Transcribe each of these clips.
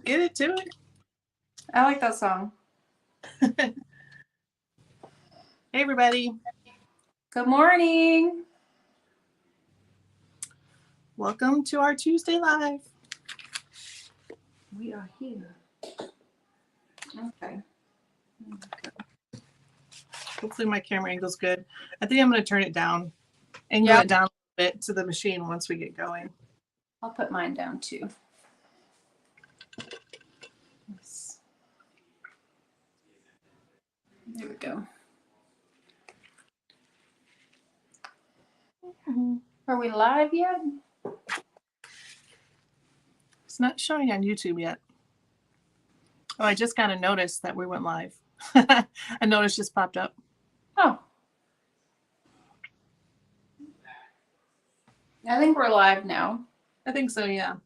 Get it to it. I like that song. Hey, everybody. Good morning. Welcome to our Tuesday Live. We are here. Okay. Hopefully my camera angle's good. I think I'm going to turn it down. Angle it down a bit to the machine once we get going. I'll put mine down too. There we go. Are we live yet? It's not showing on YouTube yet. Oh, I just kind of noticed that we went live. A notice just popped up. Oh. I think we're live now. I think so, yeah.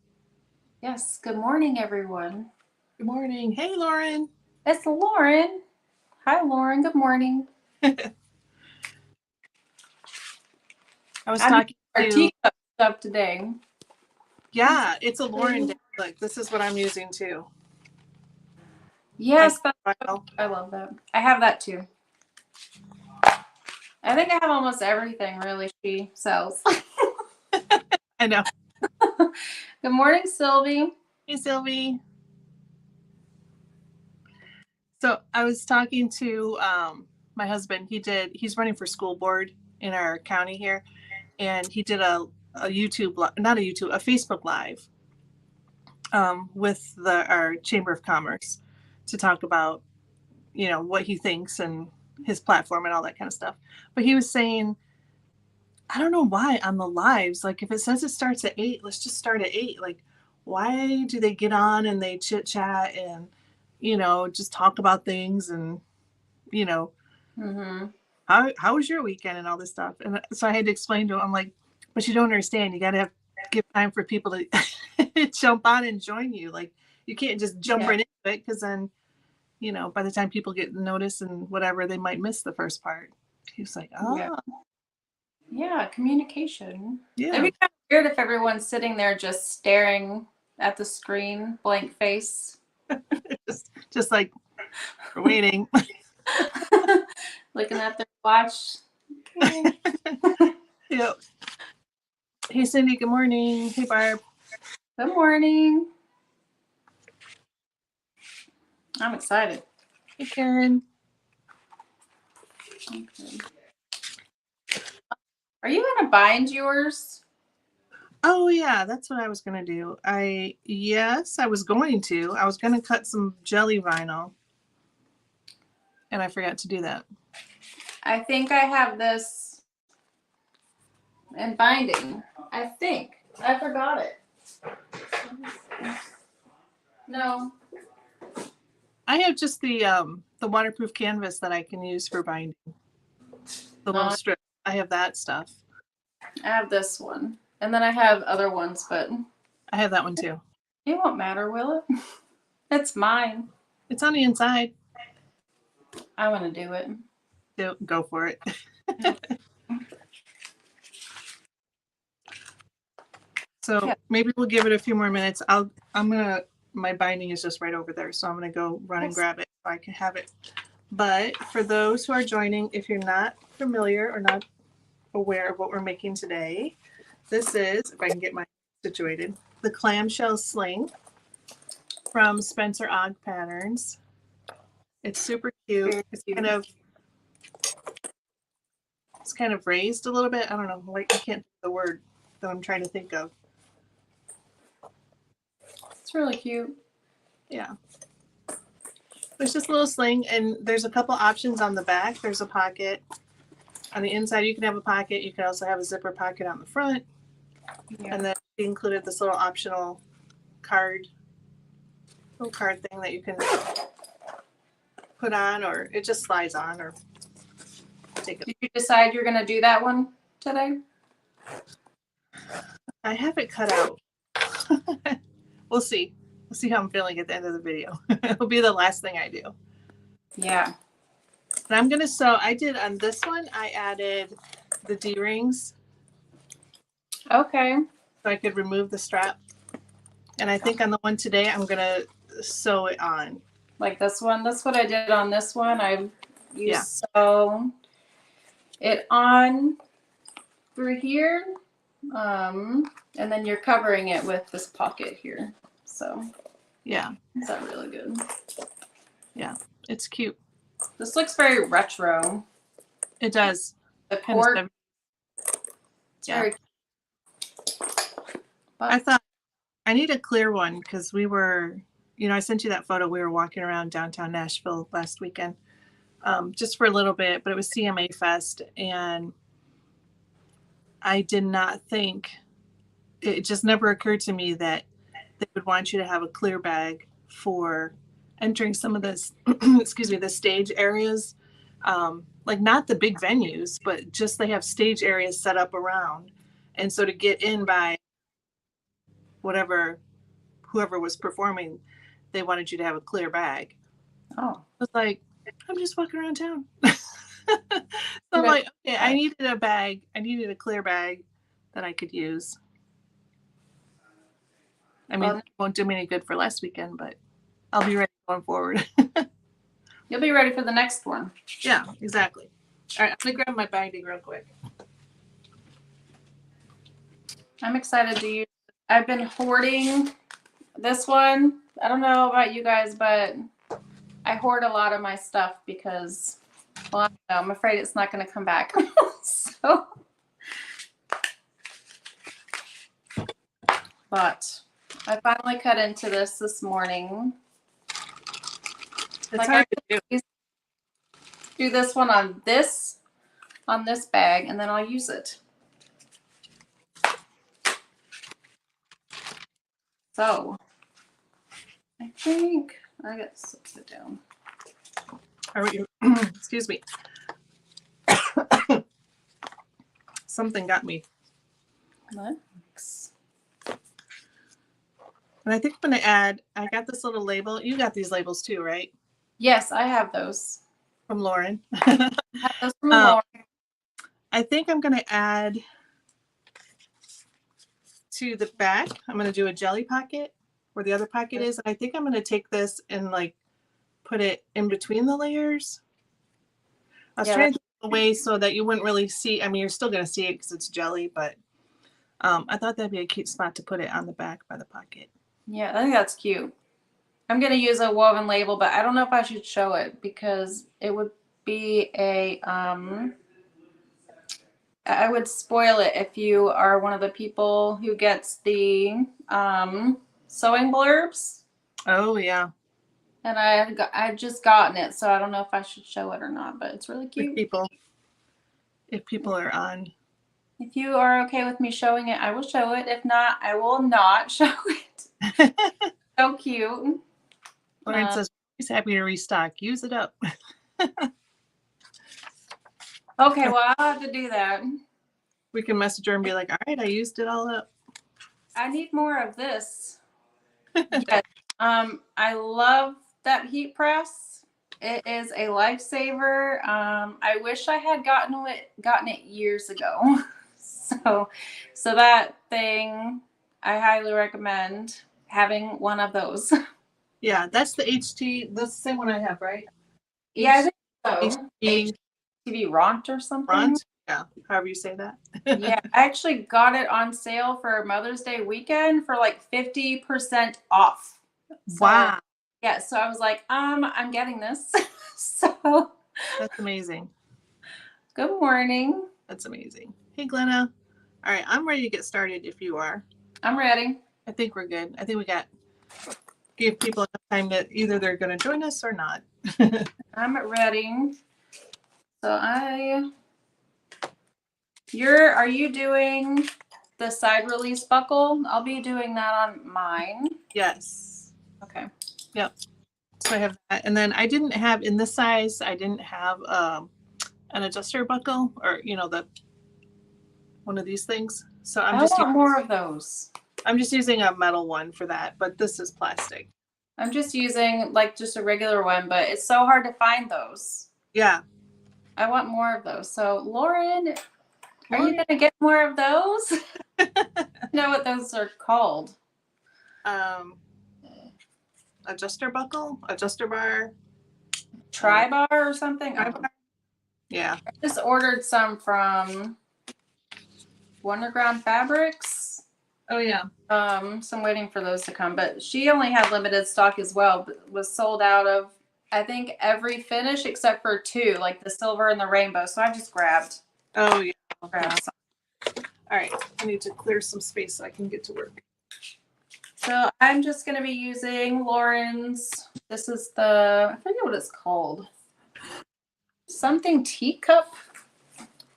Yes. Good morning, everyone. Good morning. Hey, Lauren. It's Lauren. Hi, Lauren. Good morning. I was talking our to teacup stuff today. Yeah, it's a Lauren day. Look, this is what I'm using too. Yes, I love that. I have that too. I think I have almost everything really she sells. I know. Good morning, Sylvie. Hey, Sylvie. So I was talking to my husband. He's running for school board in our county here, and he did a Facebook Live with our Chamber of Commerce to talk about, what he thinks and his platform and all that kind of stuff. But he was saying, I don't know why on the lives, like if it says it starts at 8, let's just start at 8. Like, why do they get on and they chit chat and, just talk about things and, how was your weekend and all this stuff? And so I had to explain to him, I'm like, but you don't understand. You got to give time for people to jump on and join you. Like, you can't just jump right into it because then, by the time people get notice and whatever, they might miss the first part. He was like, oh. Yeah, communication. Yeah. It'd be kind of weird if everyone's sitting there just staring at the screen, blank face. just like we're waiting. Looking at their watch. Okay. Yep. Hey, Cindy, good morning. Hey, Barb. Good morning. I'm excited. Hey, Karen. Okay. Are you going to bind yours? Oh, yeah, that's what I was going to do. I was going to. I was going to cut some jelly vinyl, and I forgot to do that. I think I have this in binding. I think. I forgot it. No. I have just the waterproof canvas that I can use for binding. The little strip. I have that stuff. I have this one. And then I have other ones, but I have that one too. It won't matter, will it? It's mine. It's on the inside. I want to do it. Go for it. So maybe we'll give it a few more minutes. My binding is just right over there, so I'm gonna go run and grab it so I can have it. But for those who are joining, if you're not familiar or not aware of what we're making today, this is, if I can get mine situated, the Clamshell Sling from Spencer Ogg Patterns. It's super cute. It's kind of raised a little bit. I don't know, like I can't think of the word that I'm trying to think of. It's really cute. Yeah. There's this little sling, and there's a couple options on the back. There's a pocket. On the inside, you can have a pocket. You can also have a zipper pocket on the front. Yeah. And then we included this little optional little card thing that you can put on, or it just slides on, or take it. Did you decide you're going to do that one today? I have it cut out. We'll see. We'll see how I'm feeling at the end of the video. It'll be the last thing I do. Yeah. And I'm going to sew. I did on this one, I added the D-rings. Okay. So I could remove the strap. And I think on the one today, I'm going to sew it on. Like this one. That's what I did on this one. You sew it on through here. And then you're covering it with this pocket here. So yeah. Is that really good? Yeah. It's cute. This looks very retro. It does. The cord. Yeah. Very I thought I need a clear one because we were, I sent you that photo. We were walking around downtown Nashville last weekend, just for a little bit, but it was CMA Fest. And I did not think, it just never occurred to me that they would want you to have a clear bag for entering some of this, excuse me, the stage areas. Like not the big venues, but just they have stage areas set up around. And so to get in by whoever was performing, they wanted you to have a clear bag. Oh. I was like, I'm just walking around town. So I'm like, okay, I needed a bag. I needed a clear bag that I could use. I mean, it won't do me any good for last weekend, but I'll be ready going forward. You'll be ready for the next one. Yeah, exactly. All right, I'm going to grab my binding real quick. I'm excited to use it. I've been hoarding this one. I don't know about you guys, but I hoard a lot of my stuff because, well, I don't know, I'm afraid it's not going to come back. So, but I finally cut into this morning. It's hard to do this one on this bag, and then I'll use it. So I think I got to sit down. Excuse me. Something got me. Thanks. And I think I'm going to add, I got this little label. You got these labels too, right? Yes, I have those. From Lauren. I have those from Lauren. I think I'm going to add to the back. I'm going to do a jelly pocket where the other pocket is. I think I'm going to take this and like put it in between the layers. I was trying to take it away so that you wouldn't really see. I mean, you're still going to see it because it's jelly, but I thought that'd be a cute spot to put it on the back by the pocket. Yeah, I think that's cute. I'm going to use a woven label, but I don't know if I should show it because it would be I would spoil it if you are one of the people who gets the sewing blurbs. Oh, yeah. And I've just gotten it, so I don't know if I should show it or not, but it's really cute. If people are on. If you are okay with me showing it, I will show it. If not, I will not show it. So cute. Lauren says he's happy to restock. Use it up. Okay, well, I'll have to do that. We can message her and be like, all right, I used it all up. I need more of this. Yes. I love that heat press. It is a lifesaver. I wish I had gotten it years ago. So that thing, I highly recommend having one of those. Yeah, that's the HT. That's the same one I have, right? Yeah, I think so. HTV Ront or something. Ront? Yeah, however you say that. Yeah, I actually got it on sale for Mother's Day weekend for like 50% off. So, wow. Yeah, so I was like, I'm getting this. So that's amazing. Good morning. That's amazing. Hey, Glenna. All right, I'm ready to get started if you are. I'm ready. I think we're good. I think we give people enough time that either they're going to join us or not. I'm ready. So are you doing the side release buckle? I'll be doing that on mine. Yes. Okay. Yep. So I have that. And then I didn't have, in this size, I didn't have an adjuster buckle or, one of these things. So I want more of those. I'm just using a metal one for that, but this is plastic. I'm just using just a regular one, but it's so hard to find those. Yeah. I want more of those. So Lauren, are you going to get more of those? I know what those are called. adjuster buckle, adjuster bar. Tri-bar or something? Tri-bar? Yeah. I just ordered some from Wonderground Fabrics. Oh yeah. So I'm waiting for those to come, but she only had limited stock as well, but was sold out of, I think, every finish except for 2, like the silver and the rainbow. So I just grabbed. Oh yeah. some. All right. I need to clear some space so I can get to work. So I'm just going to be using Lauren's. This is the, I forget what it's called. Something teacup.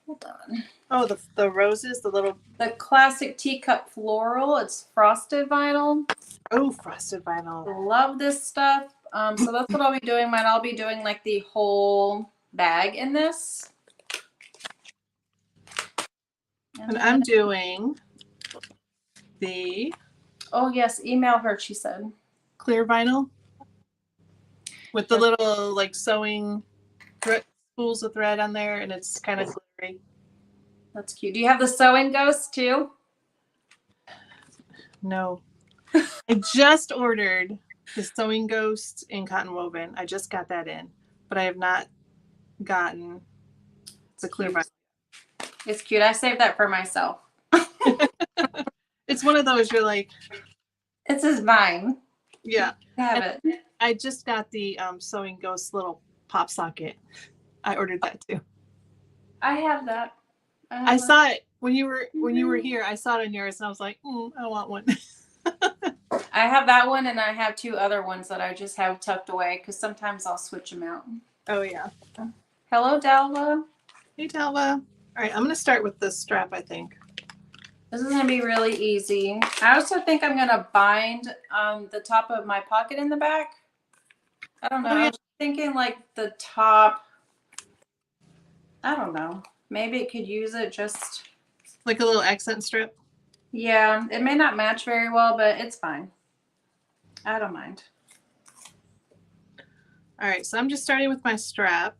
Hold on. Oh, the roses, the classic teacup floral. It's frosted vinyl. Oh, frosted vinyl. Love this stuff. So that's what I'll be doing. I'll be doing like the whole bag in this. And I'm doing the. Oh yes, email her. She said clear vinyl with the little like sewing spools of thread on there, and it's kind of glittery. That's cute. Do you have the sewing ghost too? No. I just ordered the sewing ghost in cotton woven. I just got that in, but I have not gotten the clear vinyl. It's cute. I saved that for myself. It's one of those you're like, this is mine. Yeah. I have it. I just got the sewing ghost little pop socket. I ordered that too. I have that. I saw it when you were here. I saw it on yours, and I was like, I want one. I have that one, and I have 2 other ones that I just have tucked away because sometimes I'll switch them out. Oh yeah. Hello, Dalva. Hey, Dalva. All right, I'm gonna start with this strap. I think this is gonna be really easy. I also think I'm gonna bind the top of my pocket in the back. I don't know. Oh, yeah. I was thinking like the top. I don't know. Maybe it could use it just like a little accent strip. Yeah, it may not match very well, but it's fine. I don't mind. All right, so I'm just starting with my strap.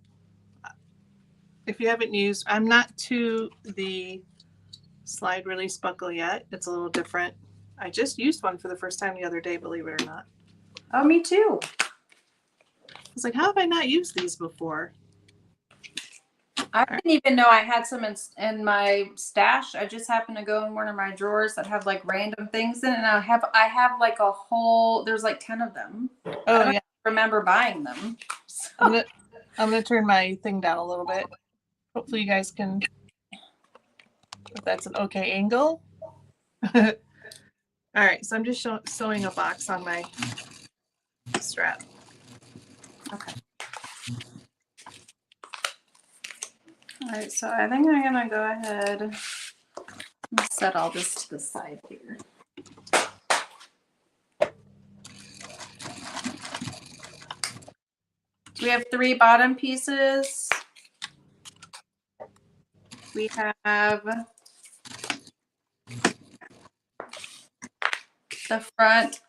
If you haven't used, I'm not to the slide release buckle yet. It's a little different. I just used one for the first time the other day, believe it or not. Oh, me too. I was like, how have I not used these before? I didn't even know I had some in my stash. I just happened to go in one of my drawers that have like random things in it, and I have like a whole. There's like 10 of them. Oh I don't yeah. remember buying them. So. I'm gonna turn my thing down a little bit. Hopefully you guys can. If that's an okay angle. All right, so I'm just sewing a box on my strap. Okay. All right, so I think I'm gonna go ahead and set all this to the side here. We have 3 bottom pieces. We have the front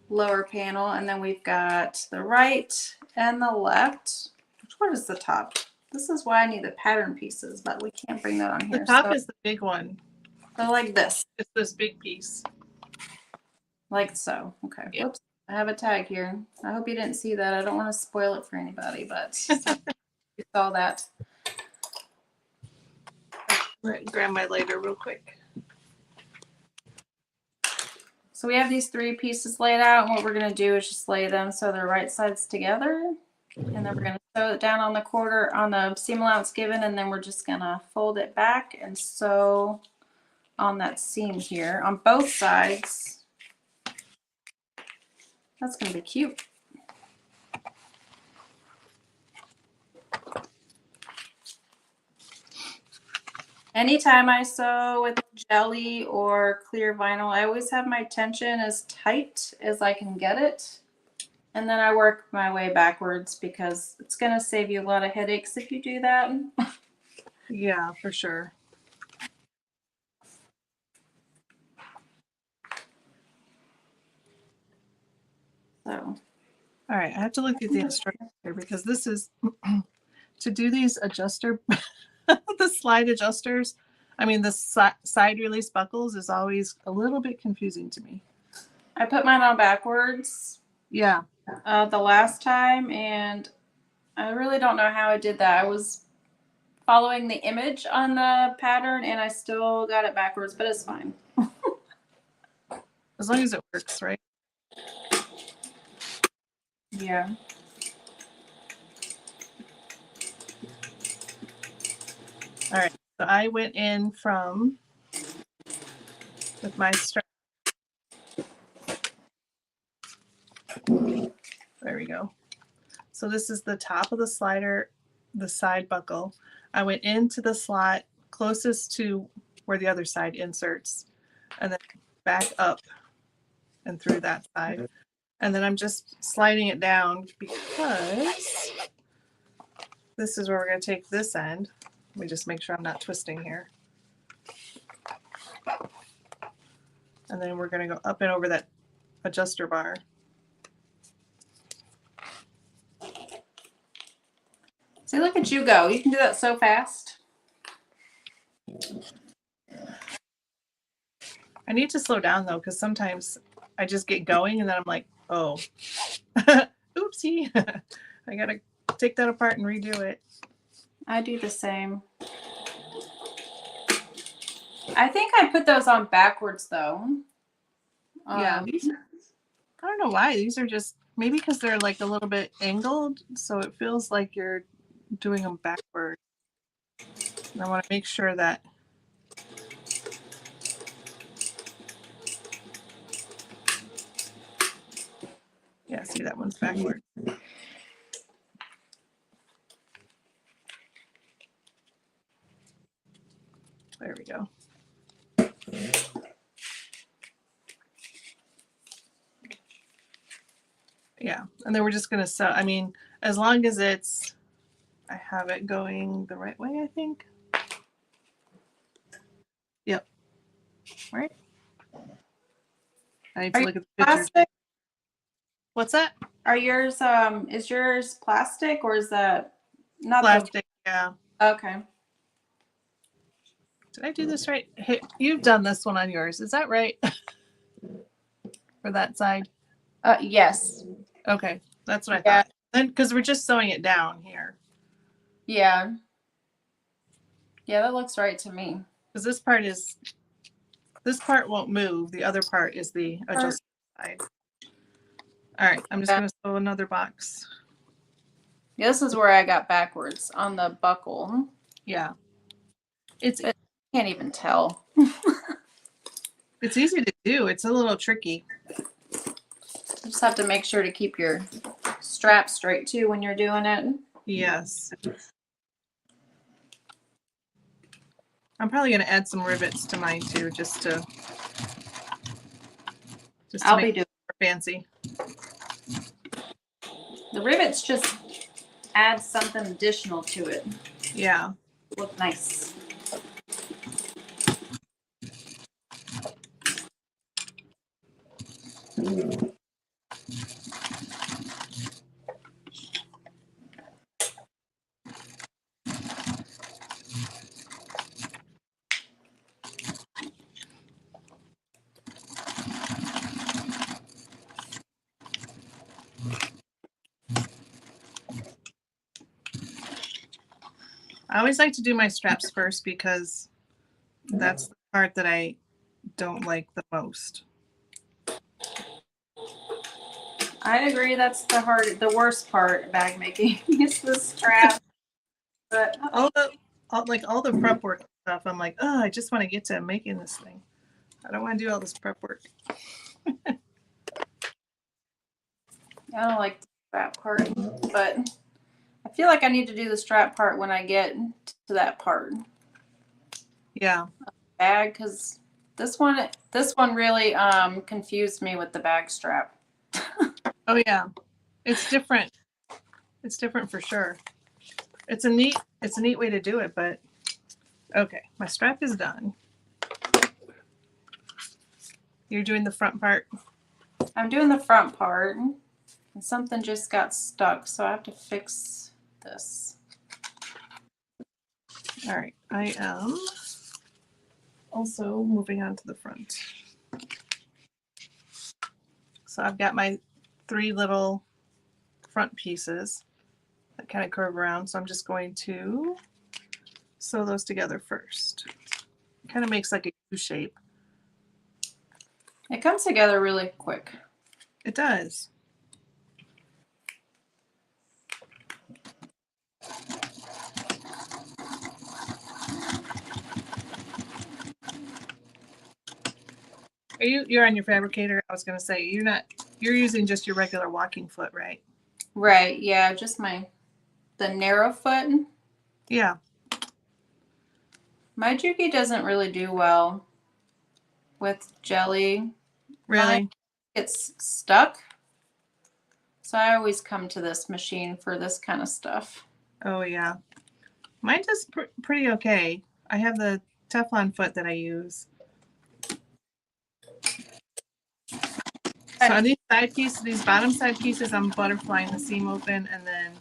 lower panel, and then we've got the right and the left. Which one is the top? This is why I need the pattern pieces, but we can't bring that on here. The top is the big one. So like this. It's this big piece. Like so. Okay. Yeah. Whoops. I have a tag here. I hope you didn't see that. I don't want to spoil it for anybody, but you saw that. Right, grab my lighter real quick. So we have these 3 pieces laid out, and what we're going to do is just lay them so they're right sides together. And then we're going to sew it down on the seam allowance given, and then we're just going to fold it back and sew on that seam here on both sides. That's going to be cute. Anytime I sew with jelly or clear vinyl, I always have my tension as tight as I can get it. And then I work my way backwards because it's going to save you a lot of headaches if you do that. Yeah, for sure. So, all right, I have to look at the instructions here because this is to do these adjuster, the slide adjusters. I mean, the side release buckles is always a little bit confusing to me. I put mine on backwards Yeah. the last time, and I really don't know how I did that. I was following the image on the pattern and I still got it backwards, but it's fine. As long as it works, right? Yeah. All right. So I went in with my strap. There we go. So this is the top of the slider, the side buckle. I went into the slot closest to where the other side inserts, and then back up and through that side. And then I'm just sliding it down because this is where we're going to take this end. Let me just make sure I'm not twisting here. And then we're going to go up and over that adjuster bar. See, look at you go. You can do that so fast. I need to slow down though, because sometimes I just get going and then I'm like, oh, oopsie. I got to take that apart and redo it. I do the same. I think I put those on backwards though. Yeah, these are, I don't know why. These are just, maybe because they're like a little bit angled, so it feels like you're doing them backward. And I want to make sure that yeah, see that one's backward. There we go. Yeah, and then we're just gonna sew. I mean, as long as it's, I have it going the right way, I think. Yep. Right. I need to look at the picture. Plastic? What's that? Are yours is yours plastic or is that not Plastic. Yeah. Okay. Did I do this right? Hey, you've done this one on yours. Is that right? For that side? Yes. Okay, that's what I Yeah. thought. Then, because we're just sewing it down here. Yeah. Yeah, that looks right to me. Because this part won't move. The other part is the adjustable side. All right, I'm just gonna sew another box. Yeah, this is where I got backwards on the buckle. Yeah, Can't even tell. it's easy to do. It's a little tricky. You just have to make sure to keep your strap straight too when you're doing it. Yes. I'm probably gonna add some rivets to mine too, just to make it more fancy. The rivets just add something additional to it. Yeah. Look nice. I always like to do my straps first because that's the part that I don't like the most. I agree. That's the worst part bag making is the strap. But all the prep work stuff, I'm like, oh, I just want to get to making this thing. I don't want to do all this prep work. I don't like the strap part, but I feel like I need to do the strap part when I get to that part. Yeah. Bag, because this one really confused me with the bag strap. Oh yeah, it's different. It's different for sure. It's a neat way to do it, but okay, my strap is done. You're doing the front part. I'm doing the front part, and something just got stuck, so I have to fix this. All right, I am also moving on to the front. So I've got my 3 little front pieces that kind of curve around. So I'm just going to sew those together first. Kind of makes like a U shape. It comes together really quick. It does. You're on your fabricator? I was gonna say you're using just your regular walking foot, right? Right, yeah, just the narrow foot. Yeah. My Juki doesn't really do well with jelly. Really? Mine gets stuck. So I always come to this machine for this kind of stuff. Oh yeah. Mine does pretty okay. I have the Teflon foot that I use. So on these side pieces, these bottom side pieces, I'm butterflying the seam open and then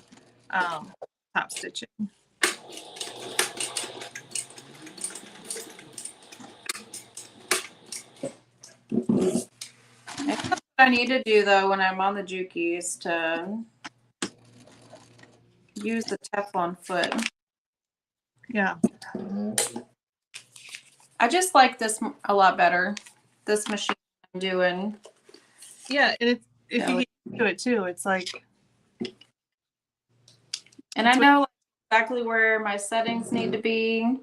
top stitching. What I need to do though when I'm on the Juki is to use the Teflon foot. Yeah. I just like this a lot better. This machine I'm doing. Yeah, and it's if you get to it too, it's like. And I know exactly where my settings need to be.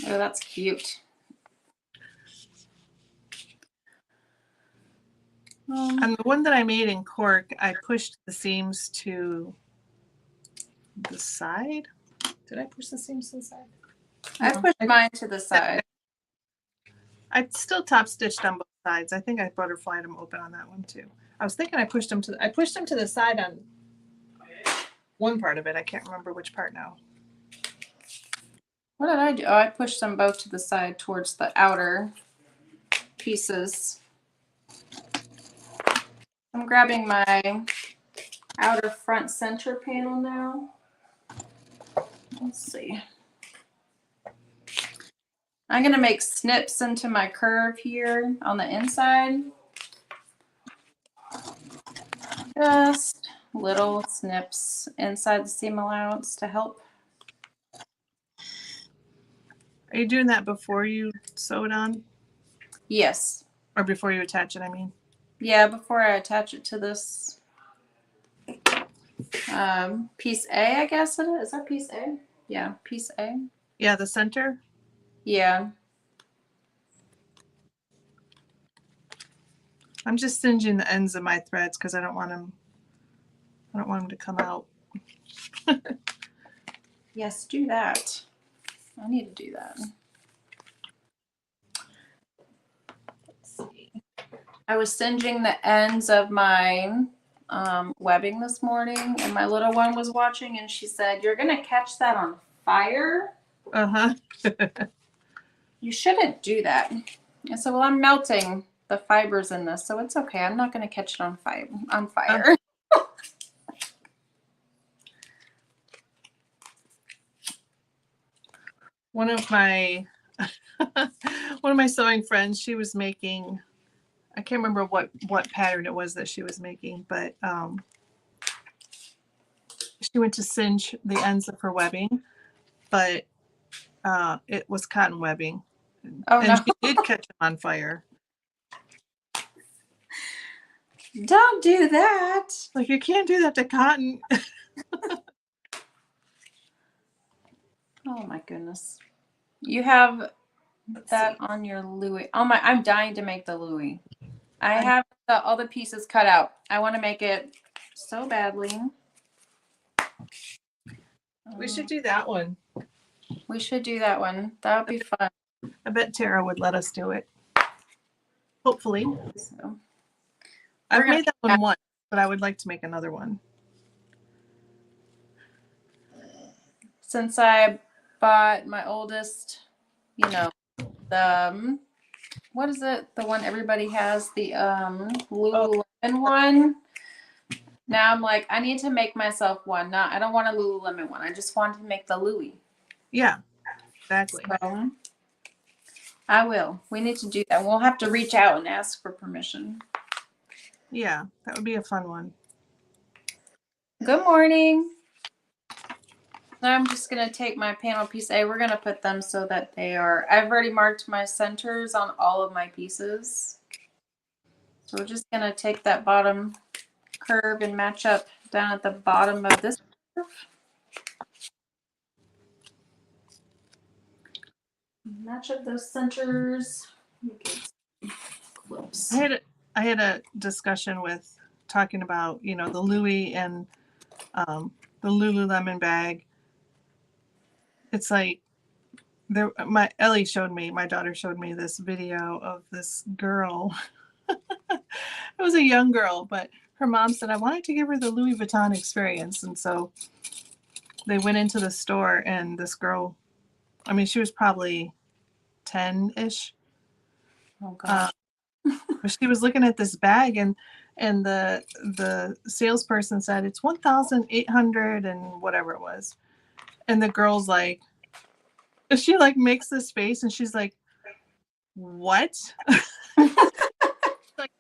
Oh, that's cute. On the one that I made in cork, I pushed the seams to the side. Did I push the seams to the side? I pushed mine to the side. I still top stitched on both sides. I think I butterflied them open on that one too. I was thinking I pushed them to the side on one part of it. I can't remember which part now. What did I do? Oh, I pushed them both to the side towards the outer pieces. I'm grabbing my outer front center panel now. Let's see. I'm going to make snips into my curve here on the inside. Just little snips inside the seam allowance to help. Are you doing that before you sew it on? Yes. Or before you attach it, I mean? Yeah, before I attach it to this piece A, I guess it is. Is that piece A? Yeah, piece A. Yeah, the center? Yeah. I'm just singeing the ends of my threads because I don't want them to come out. Yes, do that. I need to do that. Let's see. I was singeing the ends of my webbing this morning, and my little one was watching, and she said, "You're gonna catch that on fire." Uh-huh. You shouldn't do that. I said, "Well, I'm melting the fibers in this, so it's okay. I'm not gonna catch it on fire." One of my sewing friends, she was making, I can't remember what pattern it was that she was making, but she went to singe the ends of her webbing, but it was cotton webbing. Oh, and no. She did catch them on fire. Don't do that. Like, you can't do that to cotton. Oh my goodness. You have that on your Louis. Oh my, I'm dying to make the Louis. I have all the pieces cut out. I want to make it so badly. We should do that one. We should do that one. That would be fun. I bet Tara would let us do it. Hopefully. So, I've made that one once, but I would like to make another one. Since I bought my oldest you know, the what is it? The one everybody has, the Lululemon one. Now I'm like, I need to make myself one. I don't want a Lululemon one. I just want to make the Louis. Yeah, exactly. So I will. We need to do that. We'll have to reach out and ask for permission. Yeah, that would be a fun one. Good morning. Now I'm just going to take my panel piece A. We're going to put them so that they are, I've already marked my centers on all of my pieces. So we're just going to take that bottom curve and match up down at the bottom of this curve. Match up those centers. Clips. I had a discussion with talking about, you know, the Louis and the Lululemon bag. It's like my daughter showed me this video of this girl. It was a young girl, but her mom said I wanted to give her the Louis Vuitton experience, and so they went into the store, and this girl, I mean, she was probably 10-ish. Oh God. But she was looking at this bag, and the salesperson said it's 1,800 and whatever it was, and the girl's like, she like makes this face, and she's like, what? Like,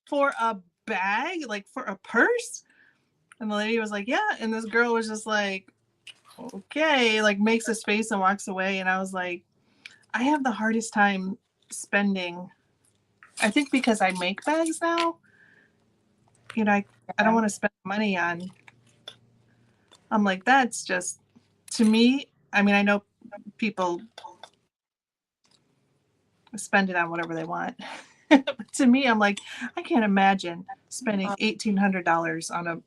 for a bag, like for a purse? And the lady was like, yeah. And this girl was just like, okay, like makes this face and walks away. And I was like, I have the hardest time spending. I think because I make bags now, you know, I don't want to spend money on. I'm like, that's just, to me, I mean, I know people spend it on whatever they want. But to me, I'm like, I can't imagine spending $1,800 on a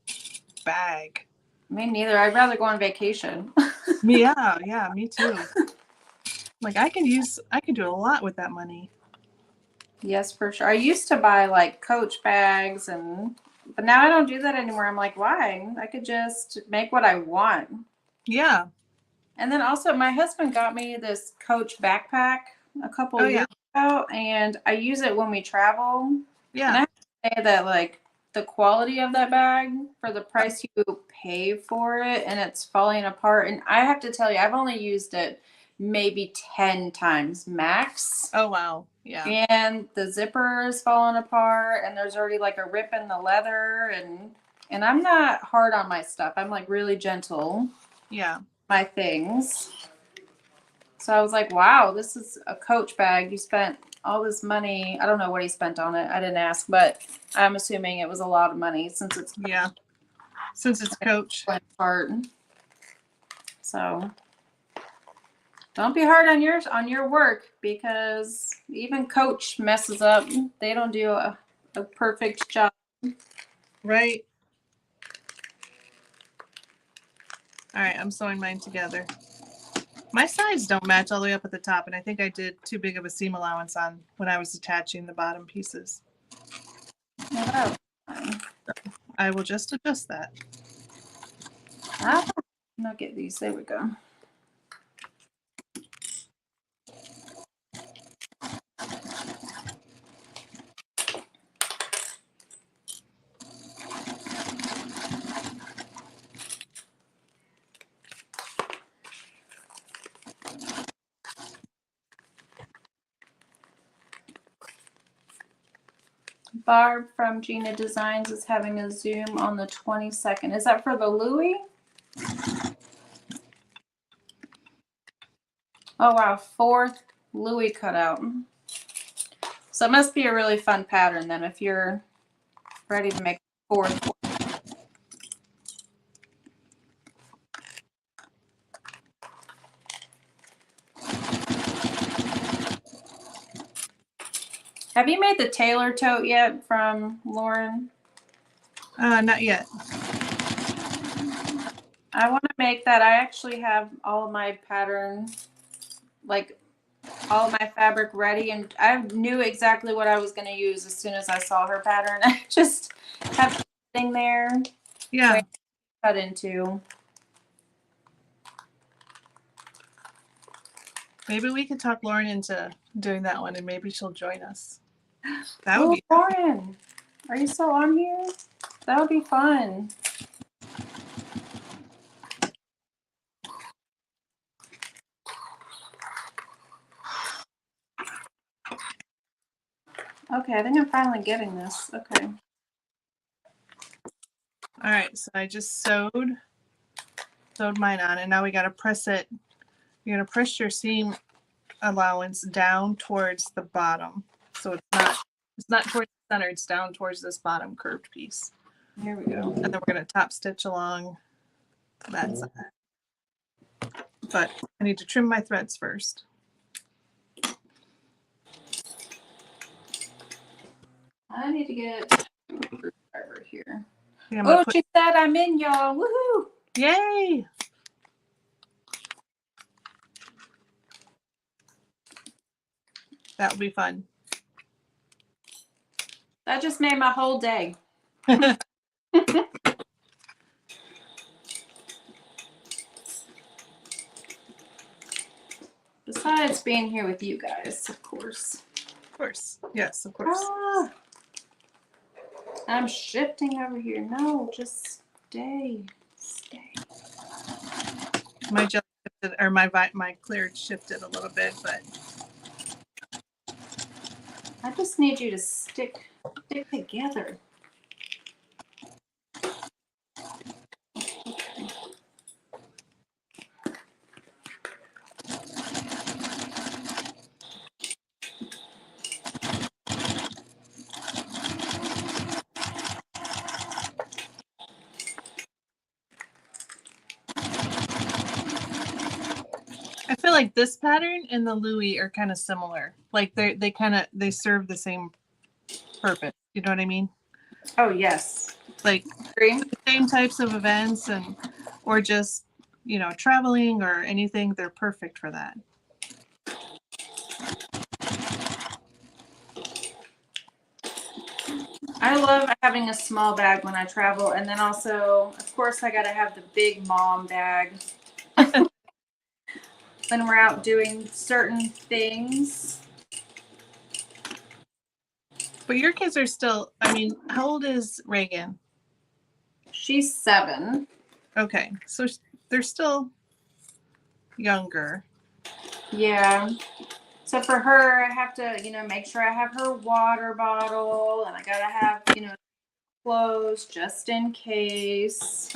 bag. Me neither. I'd rather go on vacation. Yeah, me too. Like I can do a lot with that money. Yes, for sure. I used to buy like Coach bags but now I don't do that anymore. I'm like, why? I could just make what I want. Yeah. And then also my husband got me this Coach backpack a couple years ago, and I use it when we travel. Yeah. And I have to say that like the quality of that bag for the price you pay for it, and it's falling apart. And I have to tell you, I've only used it maybe 10 times max. Oh, wow. Yeah. And the zipper is falling apart, and there's already like a rip in the leather, and I'm not hard on my stuff. I'm like really gentle. Yeah. My things. So I was like, wow, this is a Coach bag. You spent all this money. I don't know what he spent on it. I didn't ask, but I'm assuming it was a lot of money since it's Coach. Part. So don't be hard on your work, because even Coach messes up. They don't do a perfect job. Right. All right, I'm sewing mine together. My sides don't match all the way up at the top, and I think I did too big of a seam allowance on when I was attaching the bottom pieces. Oh. I will just adjust that. I'll get these. There we go. Barb from Gina Designs is having a Zoom on the 22nd. Is that for the Louis? Oh, wow. 4th Louis cutout. So it must be a really fun pattern then if you're ready to make 4th. Have you made the tailor tote yet from Lauren? Not yet. I want to make that. I actually have all of my pattern, like all of my fabric ready, and I knew exactly what I was going to use as soon as I saw her pattern. I just have everything there. Yeah. Cut into. Maybe we could talk Lauren into doing that one, and maybe she'll join us. That would Oh, be Lauren, are you still on here? That would be fun. Okay, I think I'm finally getting this. Okay. all right. So I just sewed mine on, and now we got to press it. You're gonna press your seam allowance down towards the bottom, so it's not towards the center. It's down towards this bottom curved piece. Here we go. And then we're gonna top stitch along that side. But I need to trim my threads first. I need to get a screwdriver here. Yeah, She said I'm in, y'all. Woohoo! Yay! That would be fun. That just made my whole day. Besides being here with you guys, of course. Of course. Yes, of course. Ah, I'm shifting over here. No, just stay. Stay. My gel shifted, or my clear shifted a little bit, but I just need you to stick together. I feel like this pattern and the Louis are kind of similar. Like they serve the same purpose. You know what I mean? Oh yes. Like Green. the same types of events or just, traveling or anything, they're perfect for that. I love having a small bag when I travel, and then also, of course, I gotta have the big mom bag when we're out doing certain things. But your kids are still, how old is Reagan? She's 7. Okay, so they're still younger. Yeah. So for her, I have to, make sure I have her water bottle, and I gotta have, clothes just in case.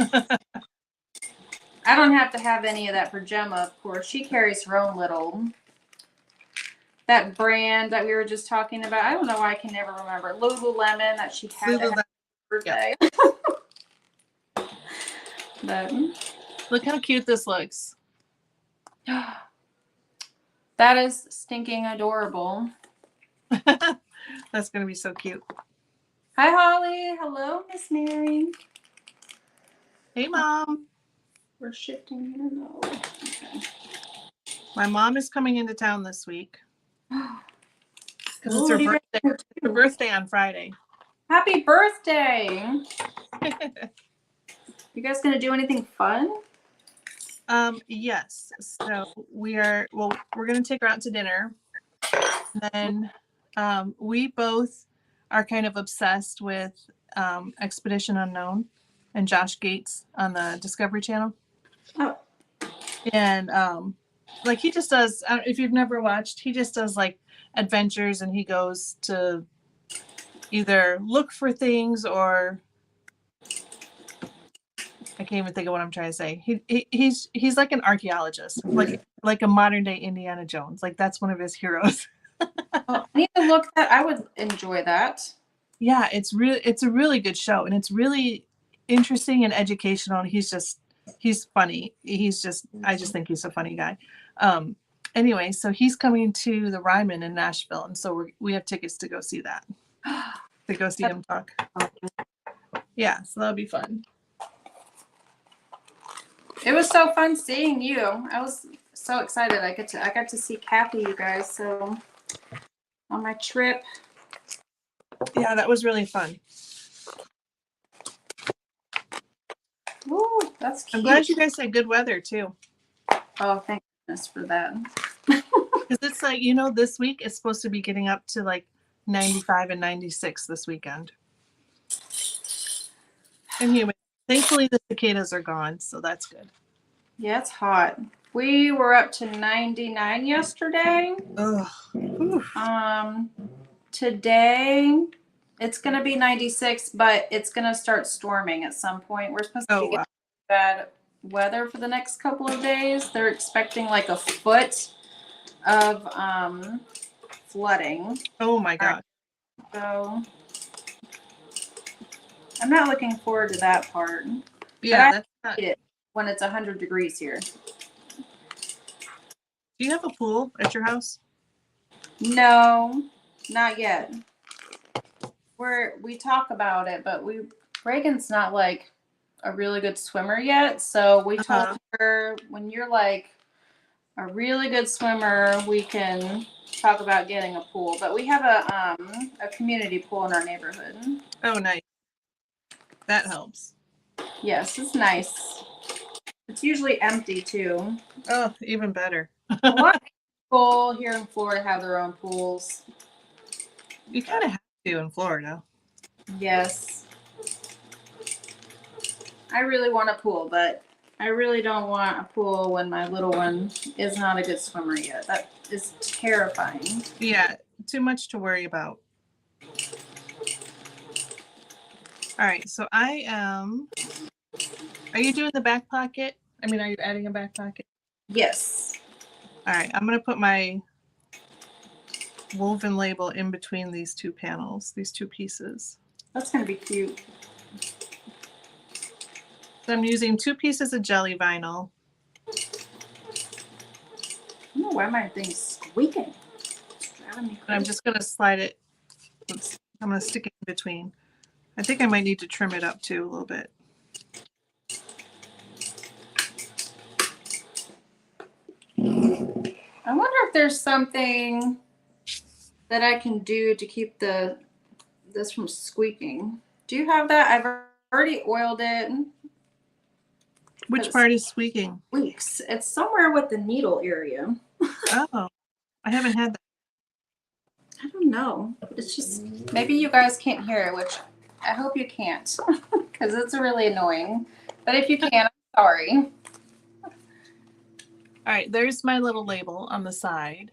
I don't have to have any of that for Gemma, of course. She carries her own little, that brand that we were just talking about. I don't know why I can never remember. Lululemon that she had at her birthday. Yep. But look how cute this looks. That is stinking adorable. That's going to be so cute. Hi, Holly. Hello, Miss Mary. Hey, Mom. We're shifting here. No. Okay. My mom is coming into town this week. Because it's her birthday on Friday. Happy birthday. You guys going to do anything fun? Yes. So we're going to take her out to dinner. And then we both are kind of obsessed with Expedition Unknown and Josh Gates on the Discovery Channel. Oh. And like he just does, if you've never watched, he just does like adventures, and he goes to either look for things or I can't even think of what I'm trying to say. He's like an archaeologist, like a modern day Indiana Jones. Like that's one of his heroes. Oh, I need to look that. I would enjoy that. Yeah, it's a really good show, and it's really interesting and educational. And he's funny. I just think he's a funny guy. Anyway, so he's coming to the Ryman in Nashville, and so we have tickets to go see that. To go see him talk. Yeah, so that'll be fun. It was so fun seeing you. I was so excited. I got to see Kathy, you guys. So on my trip. Yeah, that was really fun. Ooh, that's cute. I'm glad you guys had good weather too. Oh, thank goodness for that. Because it's like, this week it's supposed to be getting up to like 95 and 96 this weekend. Anyway, thankfully the cicadas are gone, so that's good. Yeah, it's hot. We were up to 99 yesterday. Ugh. Today it's going to be 96, but it's going to start storming at some point. We're supposed to be getting bad weather for the next couple of days. They're expecting like a foot of flooding. Oh my God. So I'm not looking forward to that part. Yeah, but that's not. I hate it when it's 100 degrees here. Do you have a pool at your house? No, not yet. We talk about it, but Reagan's not like a really good swimmer yet. So we told her, when you're like a really good swimmer, we can talk about getting a pool. But we have a community pool in our neighborhood. Oh, nice. That helps. Yes, it's nice. It's usually empty too. Oh, even better. A lot of people here in Florida have their own pools. You kind of have to in Florida. Yes. I really want a pool, but I really don't want a pool when my little one is not a good swimmer yet. That is terrifying. Yeah, too much to worry about. All right, so I am. Are you doing the back pocket? I mean, are you adding a back pocket? Yes. All right, I'm going to put my woven label in between these two panels, these two pieces. That's going to be cute. So I'm using 2 pieces of jelly vinyl. I don't know why my thing's squeaking. It's driving me crazy. And I'm just going to slide it. Oops, I'm going to stick it in between. I think I might need to trim it up too a little bit. I wonder if there's something that I can do to keep this from squeaking. Do you have that? I've already oiled it. Which part is squeaking? Squeaks. It's somewhere with the needle area. Oh, I haven't had that. I don't know. It's just, maybe you guys can't hear it, which I hope you can't, because it's really annoying. But if you can, I'm sorry. All right, there's my little label on the side.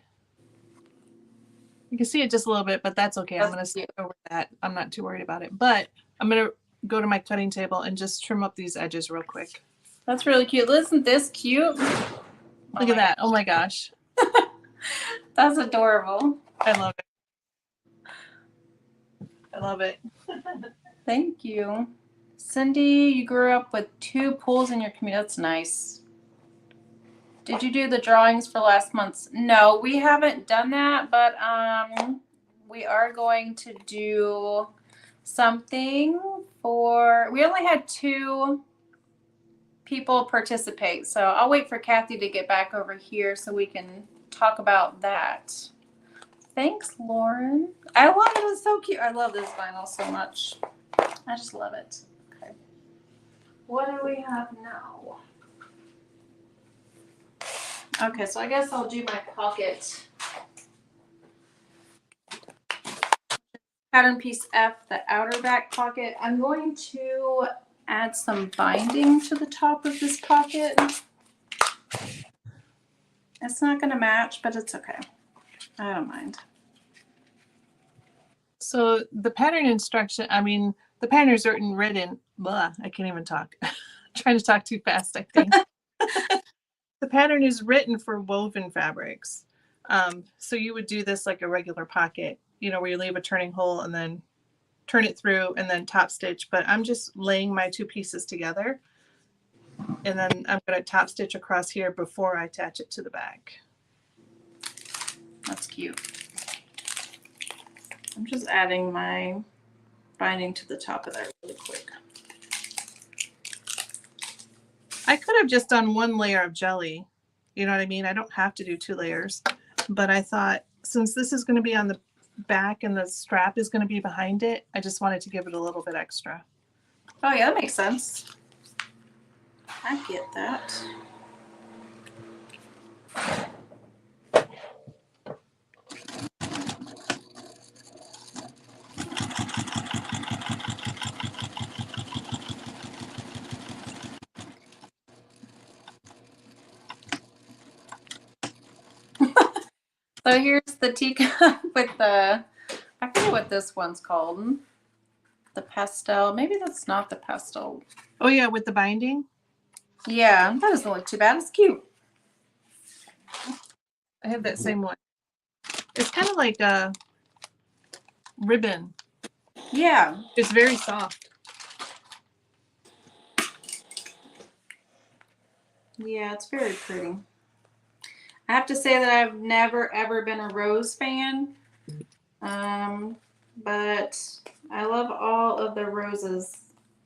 You can see it just a little bit, but that's okay. I'm going to skip over that. I'm not too worried about it. But I'm going to go to my cutting table and just trim up these edges real quick. That's really cute. Isn't this cute? Look at that. Oh my gosh. That's adorable. I love it. I love it. Thank you. Cindy, you grew up with 2 pools in your community. That's nice. Did you do the drawings for last month's? No, we haven't done that, but we are going to do something we only had 2 people participate. So I'll wait for Kathy to get back over here so we can talk about that. Thanks, Lauren. I love it. It's so cute. I love this vinyl so much. I just love it. Okay. What do we have now? Okay, so I guess I'll do my pocket. Pattern piece F, the outer back pocket. I'm going to add some binding to the top of this pocket. It's not going to match, but it's okay. I don't mind. So the pattern instruction, the pattern is written, blah, I can't even talk. I'm trying to talk too fast, I think. The pattern is written for woven fabrics. So you would do this like a regular pocket, where you leave a turning hole and then turn it through and then top stitch. But I'm just laying my 2 pieces together. And then I'm going to top stitch across here before I attach it to the back. That's cute. I'm just adding my binding to the top of that really quick. I could have just done 1 layer of jelly. You know what I mean? I don't have to do 2 layers. But I thought, since this is going to be on the back and the strap is going to be behind it, I just wanted to give it a little bit extra. Oh yeah, that makes sense. I get that. So here's the teacup with the, I forget what this one's called. The pastel. Maybe that's not the pastel. Oh yeah, with the binding. Yeah, that doesn't look too bad. It's cute. I have that same one. It's kind of like a ribbon. Yeah. It's very soft. Yeah, it's very pretty. I have to say that I've never ever been a rose fan. But I love all of the roses,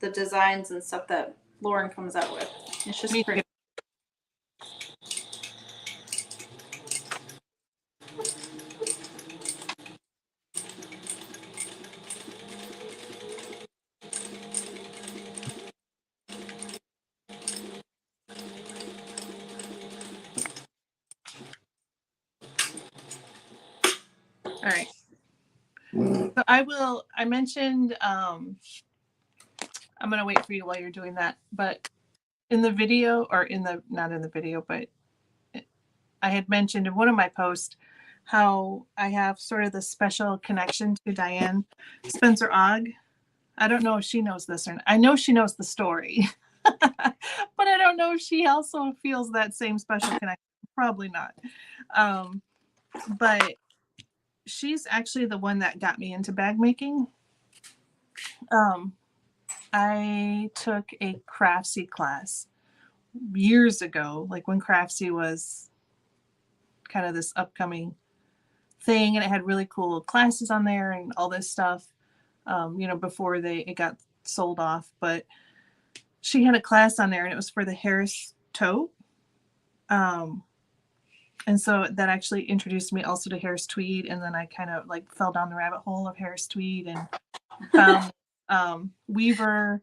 the designs and stuff that Lauren comes out with. It's just Me pretty. too. All right. So I mentioned, I'm going to wait for you while you're doing that, but in the video or not in the video, but I had mentioned in one of my posts how I have sort of this special connection to Diane Spencer Ogg. I don't know if she knows this or not. I know she knows the story, but I don't know if she also feels that same special connection. Probably not. But she's actually the one that got me into bag making. I took a Craftsy class years ago, like when Craftsy was kind of this upcoming thing, and it had really cool classes on there and all this stuff. Before it got sold off, but she had a class on there, and it was for the Harris tote. And so that actually introduced me also to Harris Tweed, and then I kind of like fell down the rabbit hole of Harris Tweed and found Weaver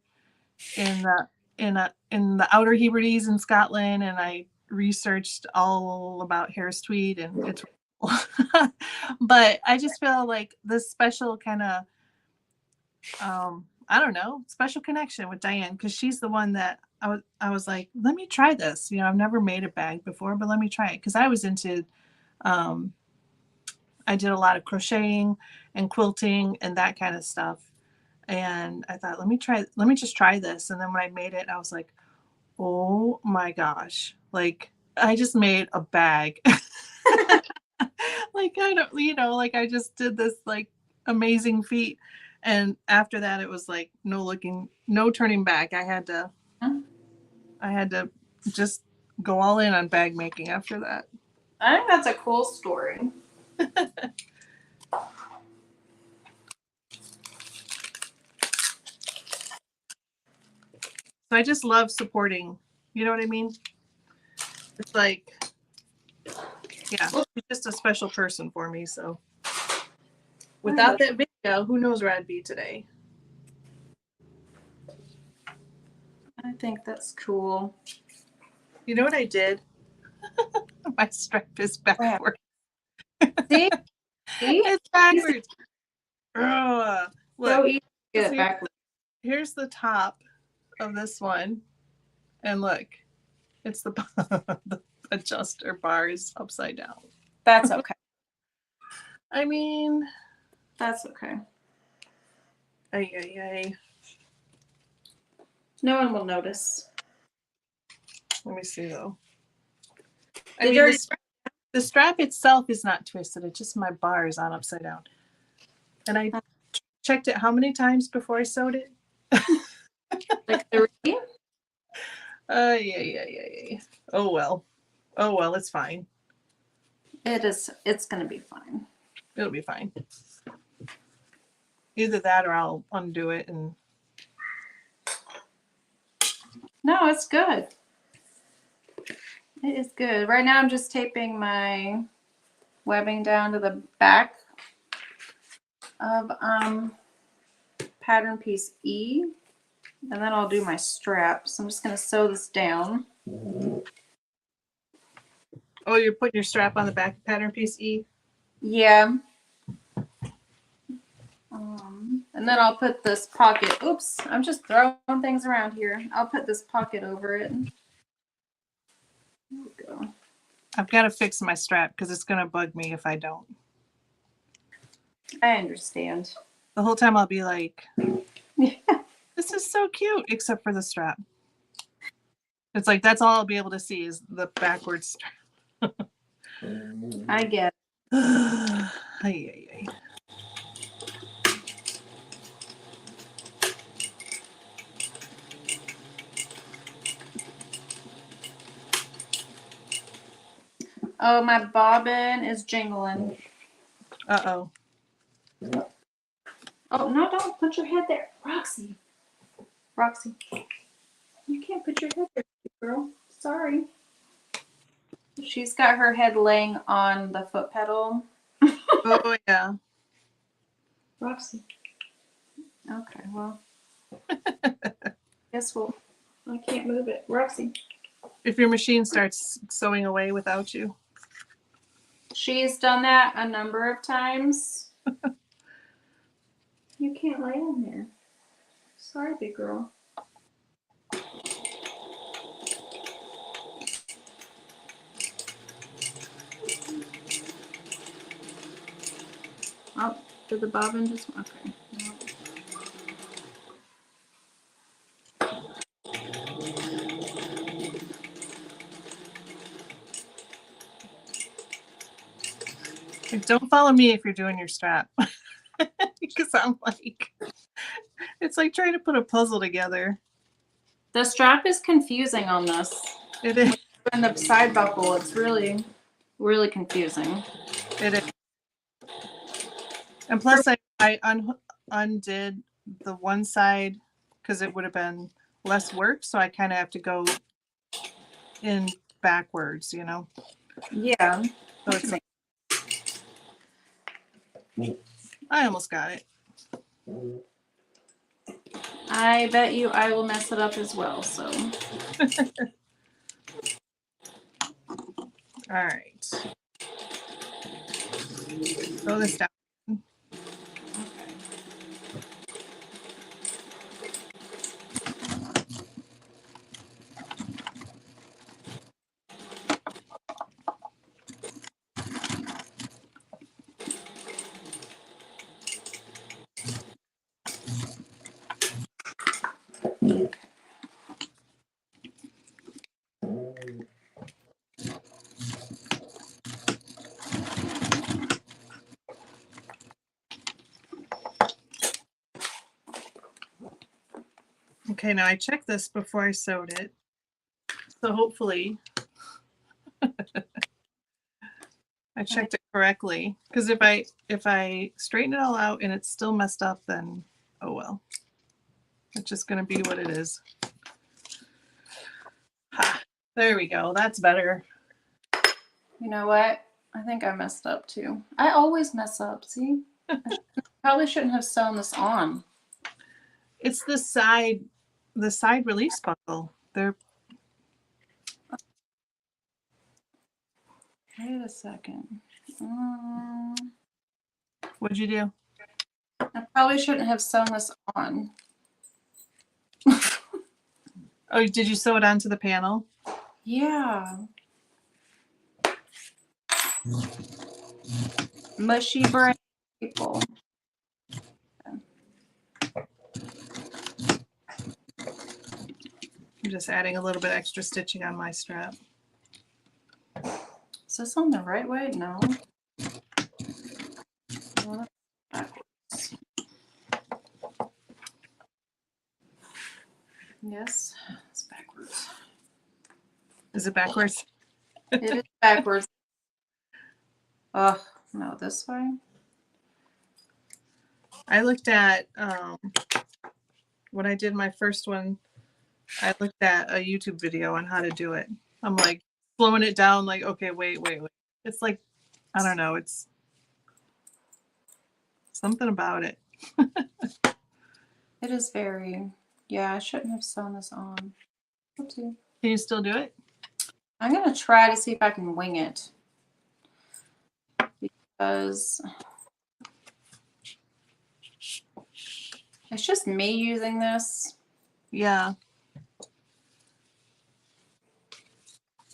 in the Outer Hebrides in Scotland, and I researched all about Harris Tweed, and it's but I just feel like this special kind of I don't know, special connection with Diane, because she's the one that I was like, let me try this. I've never made a bag before, but let me try it, because I was into I did a lot of crocheting and quilting and that kind of stuff. And I thought, let me just try this. And then when I made it, I was like, oh my gosh, like I just made a bag. Like I don't, like I just did this like amazing feat. And after that, it was like no turning back. I had to just go all in on bag making after that. I think that's a cool story. So I just love supporting, you know what I mean? It's like, yeah, she's just a special person for me. So without that video, who knows where I'd be today? I think that's cool. You know what I did? My strap is backwards. See? It's backwards. Look, So easy to get it backwards. Here's the top of this one. And look, it's the adjuster bar is upside down. That's okay. I mean, that's okay. Ay. No one will notice. Let me see though. I mean, the strap itself is not twisted. It's just my bar is on upside down. And I checked it how many times before I sewed it? Like 3? Yeah. Oh well, it's fine. It's gonna be fine. It'll be fine. Either that or I'll undo it and. No, it's good. It is good. Right now I'm just taping my webbing down to the back of pattern piece E, and then I'll do my strap. So I'm just going to sew this down. Oh, you're putting your strap on the back of pattern piece E? Yeah. And then I'll put this pocket. Oops, I'm just throwing things around here. I'll put this pocket over it. There we go. I've got to fix my strap because it's going to bug me if I don't. I understand. The whole time I'll be like, this is so cute, except for the strap. It's like, that's all I'll be able to see is the backwards strap. I get it. Ay, ay, ay. Oh, my bobbin is jingling. Uh-oh. Oh, no, don't put your head there. Roxy. Roxy. You can't put your head there, girl. Sorry. She's got her head laying on the foot pedal. Oh, yeah. Roxy. Okay, well. Guess we'll. I can't move it. Roxy. If your machine starts sewing away without you. She's done that a number of times. You can't lay on there. Sorry, big girl. Oh, did the bobbin just... Okay. No. Like, don't follow me if you're doing your strap. Because I'm like, it's like trying to put a puzzle together. The strap is confusing on this. It is. And the side buckle, it's really, really confusing. It is. And plus, I undid the one side because it would have been less work. So I kind of have to go in backwards, you know? Yeah. So it's like, I almost got it. I bet you I will mess it up as well, so. All right. Throw this down. Okay, now I checked this before I sewed it. So hopefully I checked it correctly. Because if I straighten it all out and it's still messed up, then oh well. It's just gonna be what it is. Ha, there we go. That's better. You know what? I think I messed up too. I always mess up, see? Probably shouldn't have sewn this on. It's the side release buckle. They're Wait a second. What'd you do? I probably shouldn't have sewn this on. Oh, did you sew it onto the panel? Yeah. Mushy brain people. I'm just adding a little bit extra stitching on my strap. Is this on the right way? No. Well, backwards. Yes, it's backwards. Is it backwards? It is backwards. Oh, no, this way. I looked at when I did my first one, I looked at a YouTube video on how to do it. I'm like slowing it down, like, okay, wait. It's like, I don't know, it's something about it. It is very, yeah, I shouldn't have sewn this on. Oopsie. Can you still do it? I'm going to try to see if I can wing it. Because it's just me using this. Yeah.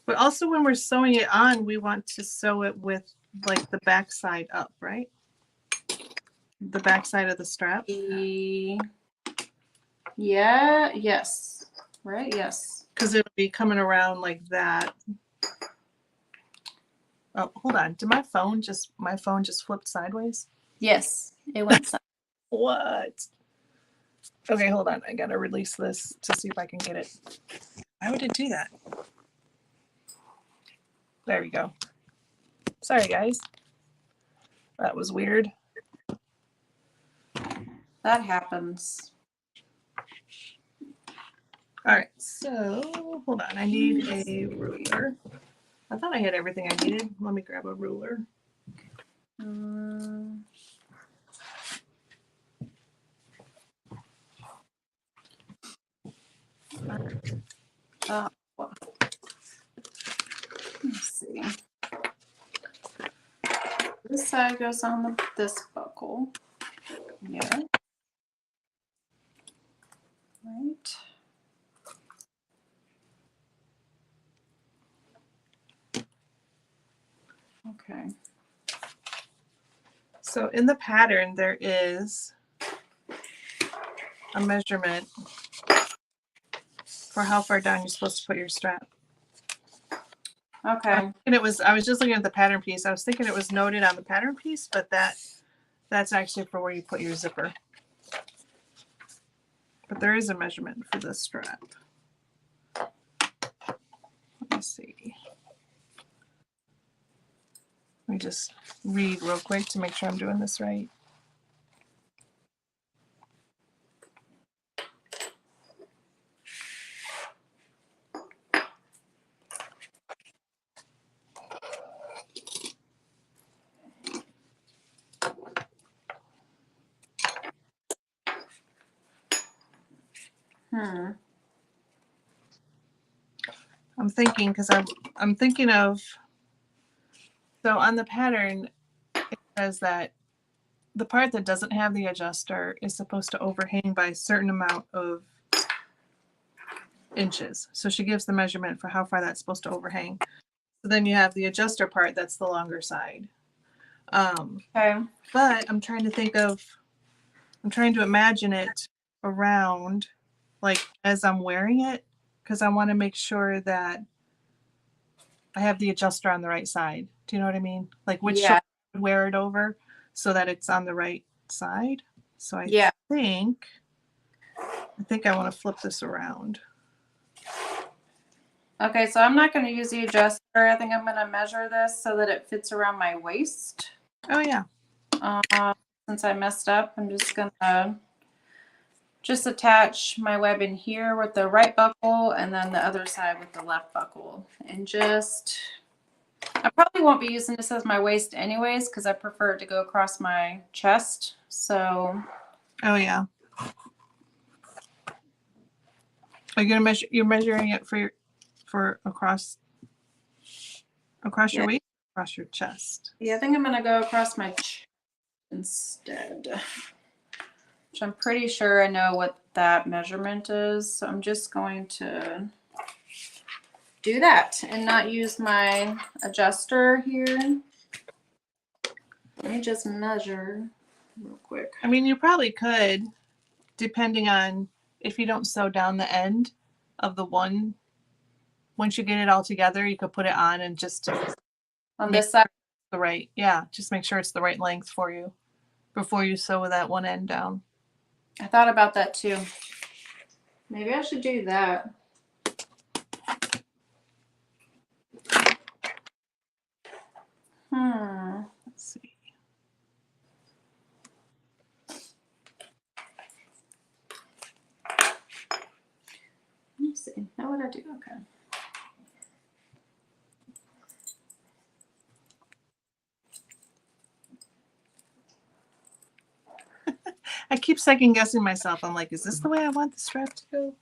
But also when we're sewing it on, we want to sew it with like the back side up, right? The back side of the strap. Yes. Right, yes. Because it'll be coming around like that. Oh, hold on. Did my phone just flipped sideways? Yes, it went sideways. What? Okay, hold on. I gotta release this to see if I can get it. Why would it do that? There we go. Sorry, guys. That was weird. That happens. All right, so hold on. I need a ruler. I thought I had everything I needed. Let me grab a ruler. Let's see. This side goes on this buckle. Yeah. Right. Okay. So in the pattern, there is a measurement for how far down you're supposed to put your strap. Okay. And I was just looking at the pattern piece. I was thinking it was noted on the pattern piece, but that's actually for where you put your zipper. But there is a measurement for this strap. Let me see. Let me just read real quick to make sure I'm doing this right. I'm thinking because I'm thinking of, so on the pattern it says that the part that doesn't have the adjuster is supposed to overhang by a certain amount of inches. So she gives the measurement for how far that's supposed to overhang. So then you have the adjuster part that's the longer side. Okay. But I'm trying to imagine it around like as I'm wearing it, because I want to make sure that I have the adjuster on the right side. Do you know what I mean? Like which shoulder I would wear it over so that it's on the right side. So I think I want to flip this around. Okay, so I'm not going to use the adjuster. I think I'm going to measure this so that it fits around my waist. Oh yeah. Since I messed up, I'm just going to attach my web in here with the right buckle and then the other side with the left buckle. And I probably won't be using this as my waist anyways because I prefer it to go across my chest. So. Oh yeah. Are you gonna you're measuring it for across your waist, across your chest? Yeah, I think I'm gonna go across my chest instead. Which I'm pretty sure I know what that measurement is. So I'm just going to do that and not use my adjuster here. Let me just measure real quick. I mean, you probably could, depending on if you don't sew down the end of the one. Once you get it all together, you could put it on and just on this side. The right, just make sure it's the right length for you before you sew that one end down. I thought about that too. Maybe I should do that. Let's see. Let me see. How would I do? Okay. I keep second guessing myself. I'm like, is this the way I want the strap to go?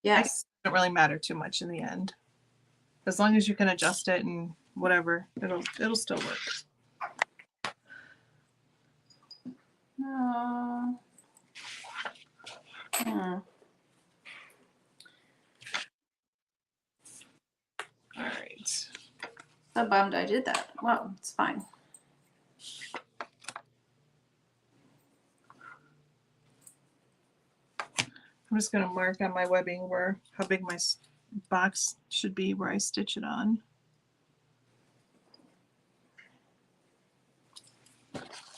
Yes. It doesn't really matter too much in the end. As long as you can adjust it and whatever, it'll still work. No. So bummed I did that. Well, it's fine. I'm just going to mark on my webbing how big my box should be where I stitch it on.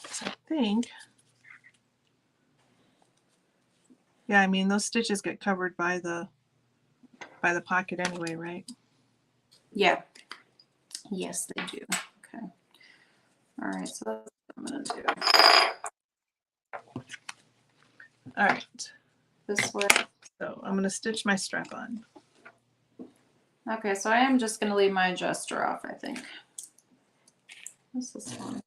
So I think, yeah, I mean, those stitches get covered by the pocket anyway, right? Yeah. Yes, they do. Okay. All right, so that's what I'm going to do. All right. This way. So I'm going to stitch my strap on. Okay, so I am just going to leave my adjuster off, I think. What's this one?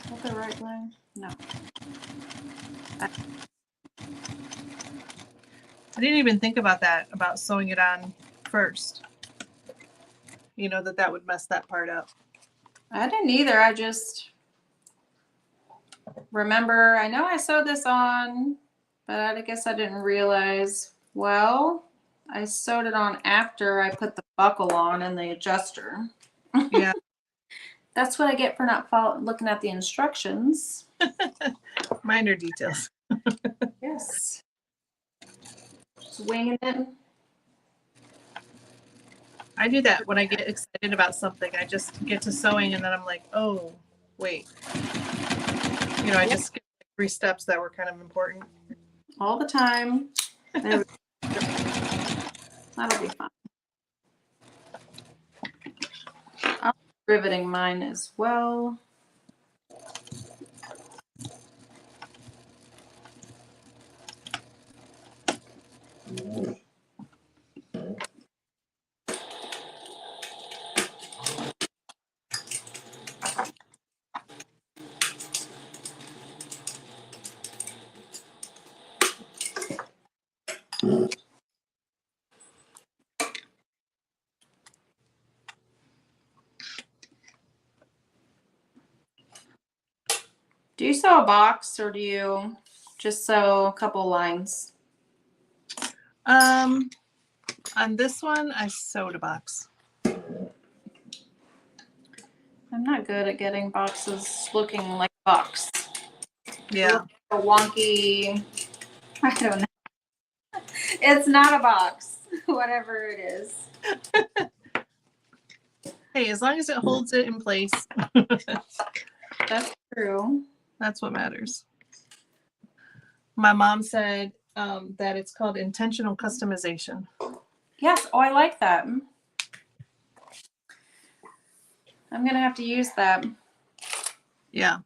Is that the right way? No. I didn't even think about that, about sewing it on first. You know, that would mess that part up. I didn't either. I just remember, I know I sewed this on, but I guess I didn't realize, well, I sewed it on after I put the buckle on and the adjuster. Yeah. That's what I get for not looking at the instructions. Minor details. Yes. Just winging it. I do that when I get excited about something. I just get to sewing and then I'm like, oh, wait. You know, I just skipped 3 steps that were kind of important. All the time. There we go. That'll be fun. I'm riveting mine as well. Do you sew a box or do you just sew a couple lines? On this one, I sewed a box. I'm not good at getting boxes looking like a box. Yeah. A wonky, I don't know. It's not a box, whatever it is. Hey, as long as it holds it in place. That's true. That's what matters. My mom said that it's called intentional customization. Yes. Oh, I like that. I'm going to have to use that. Yeah.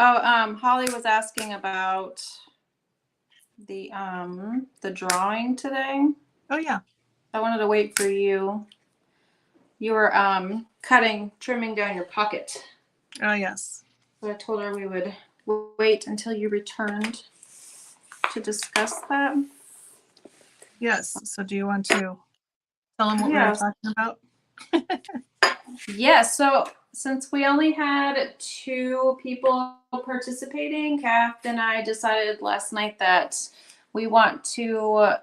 Oh, Holly was asking about the drawing today. Oh, yeah. I wanted to wait for you. You were trimming down your pocket. Oh, yes. So I told her we would wait until you returned to discuss that. Yes. So do you want to tell them what we were talking about? Yeah, so since we only had 2 people participating, Kath and I decided last night that we want to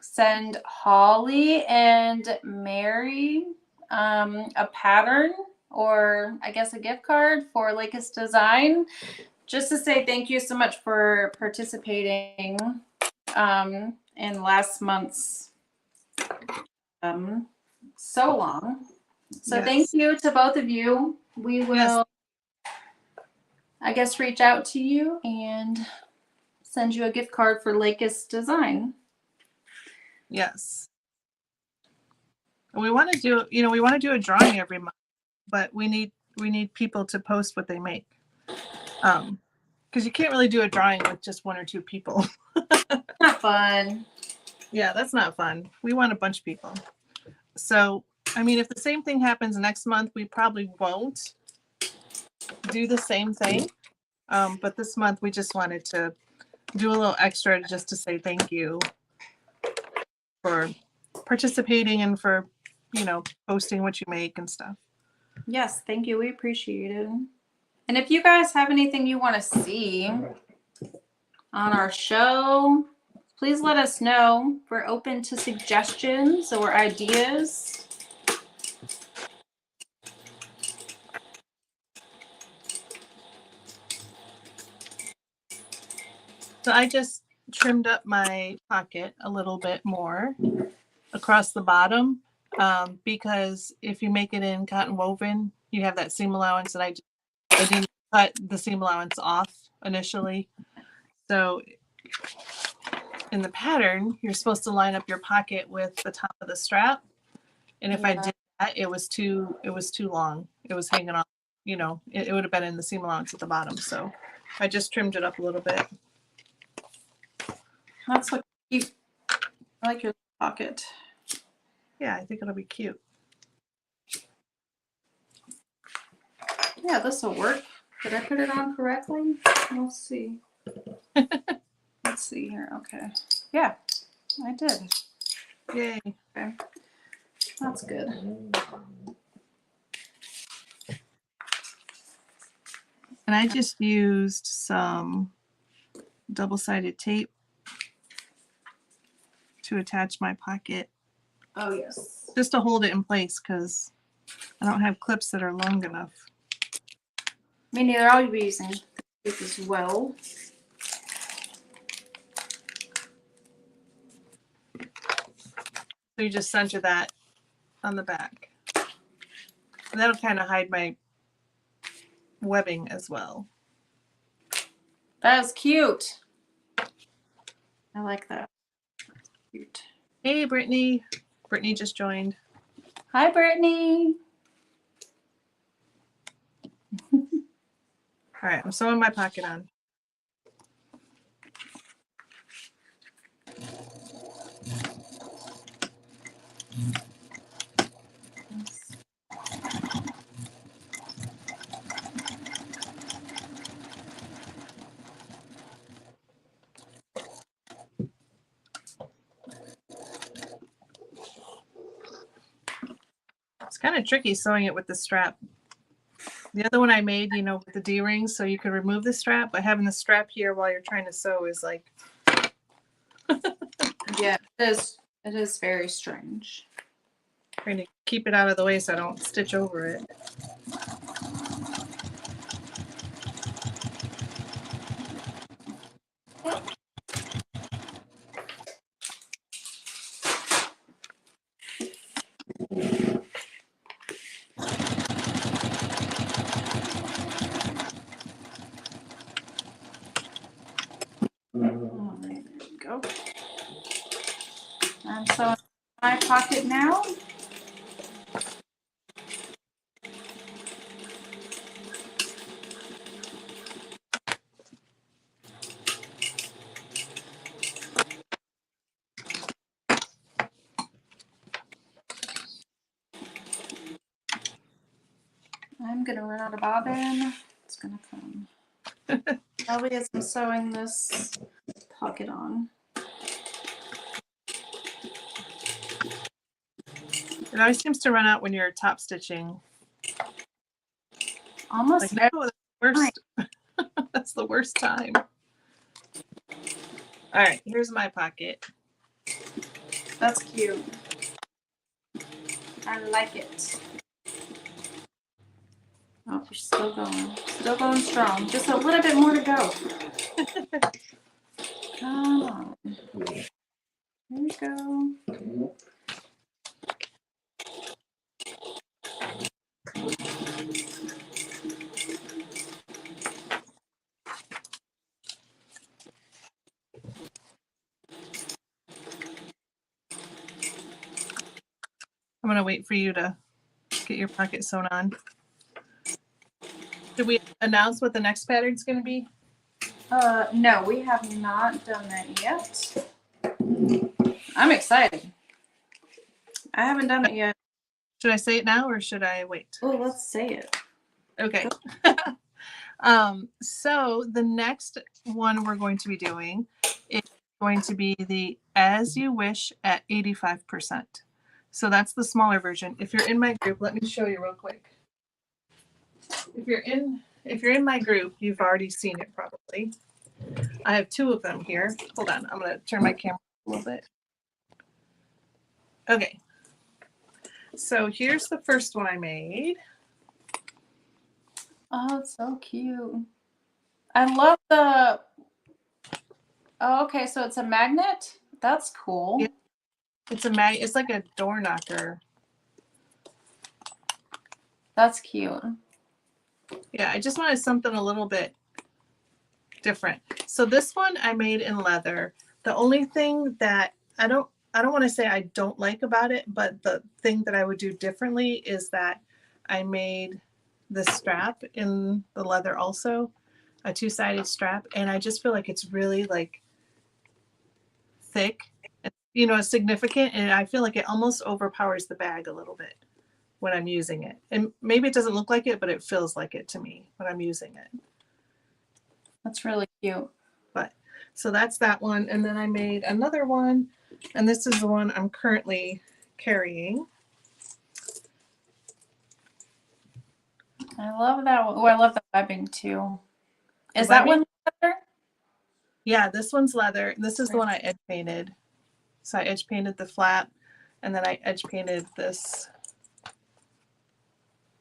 send Holly and Mary a pattern, or I guess a gift card for Lakest Design, just to say thank you so much for participating in last month's so long. So yes. Thank you to both of you. We will, I guess, reach out to you and send you a gift card for Lakest Design. Yes. We want to do, we want to do a drawing every month, but we need people to post what they make. Because you can't really do a drawing with just 1 or 2 people. Not fun. Yeah, that's not fun. We want a bunch of people. So, I mean, if the same thing happens next month, we probably won't do the same thing. But this month we just wanted to do a little extra just to say thank you for participating and for, you know, posting what you make and stuff. Yes, thank you. We appreciate it. And if you guys have anything you want to see on our show, please let us know. We're open to suggestions or ideas. So I just trimmed up my pocket a little bit more across the bottom because if you make it in cotton woven, you have that seam allowance, and I didn't cut the seam allowance off initially. So in the pattern, you're supposed to line up your pocket with the top of the strap. And if I did that, it was too long. It was hanging off, you know, it would have been in the seam allowance at the bottom. So I just trimmed it up a little bit. That's what cute. I like your pocket. Yeah, I think it'll be cute. Yeah, this will work. Did I put it on correctly? We'll see. Let's see here. Okay. Yeah, I did. Yay. Okay. That's good. And I just used some double-sided tape to attach my pocket. Oh, yes. Just to hold it in place because I don't have clips that are long enough. Me neither. I'll be using this as well. So you just center that on the back. And that'll kind of hide my webbing as well. That is cute. I like that. Cute. Hey, Brittany. Brittany just joined. Hi, Brittany. All right, I'm sewing my pocket on. It's kind of tricky sewing it with the strap. The other one I made, you know, with the D-rings, so you could remove the strap, but having the strap here while you're trying to sew is like... Yeah, it is very strange. Trying to keep it out of the way so I don't stitch over it. Oh, there we go. I'm sewing my pocket now. I'm gonna run out of bobbin. It's gonna come. Probably as I'm sewing this pocket on. It always seems to run out when you're top stitching. Almost Like, no, that's the worst. That's the worst time. All right, here's my pocket. That's cute. I like it. Oh, you're still going. Still going strong. Just a little bit more to go. Come on. Here we go. I'm gonna wait for you to get your pocket sewn on. Did we announce what the next pattern's gonna be? No, we have not done that yet. I'm excited. I haven't done it yet. Should I say it now or should I wait? Oh, let's say it. Okay. So the next one we're going to be doing is going to be the As You Wish at 85%. So that's the smaller version. If you're in my group, let me show you real quick. If you're in my group, you've already seen it probably. I have two of them here. Hold on, I'm gonna turn my camera a little bit. Okay. So here's the first one I made. Oh, it's so cute. I love the. Oh, okay, so it's a magnet. That's cool. Yeah. It's like a door knocker. That's cute. Yeah, I just wanted something a little bit different. So this one I made in leather. The only thing that I don't want to say I don't like about it, but the thing that I would do differently is that I made the strap in the leather also, a two-sided strap, and I just feel like it's really like thick, you know, significant, and I feel like it almost overpowers the bag a little bit when I'm using it. And maybe it doesn't look like it, but it feels like it to me when I'm using it. That's really cute. But so that's that one. And then I made another one, and this is the one I'm currently carrying. I love that one. Oh, I love the webbing too. Is that one leather? Yeah, this one's leather. This is the one I edge painted. So I edge painted the flap, and then I edge painted this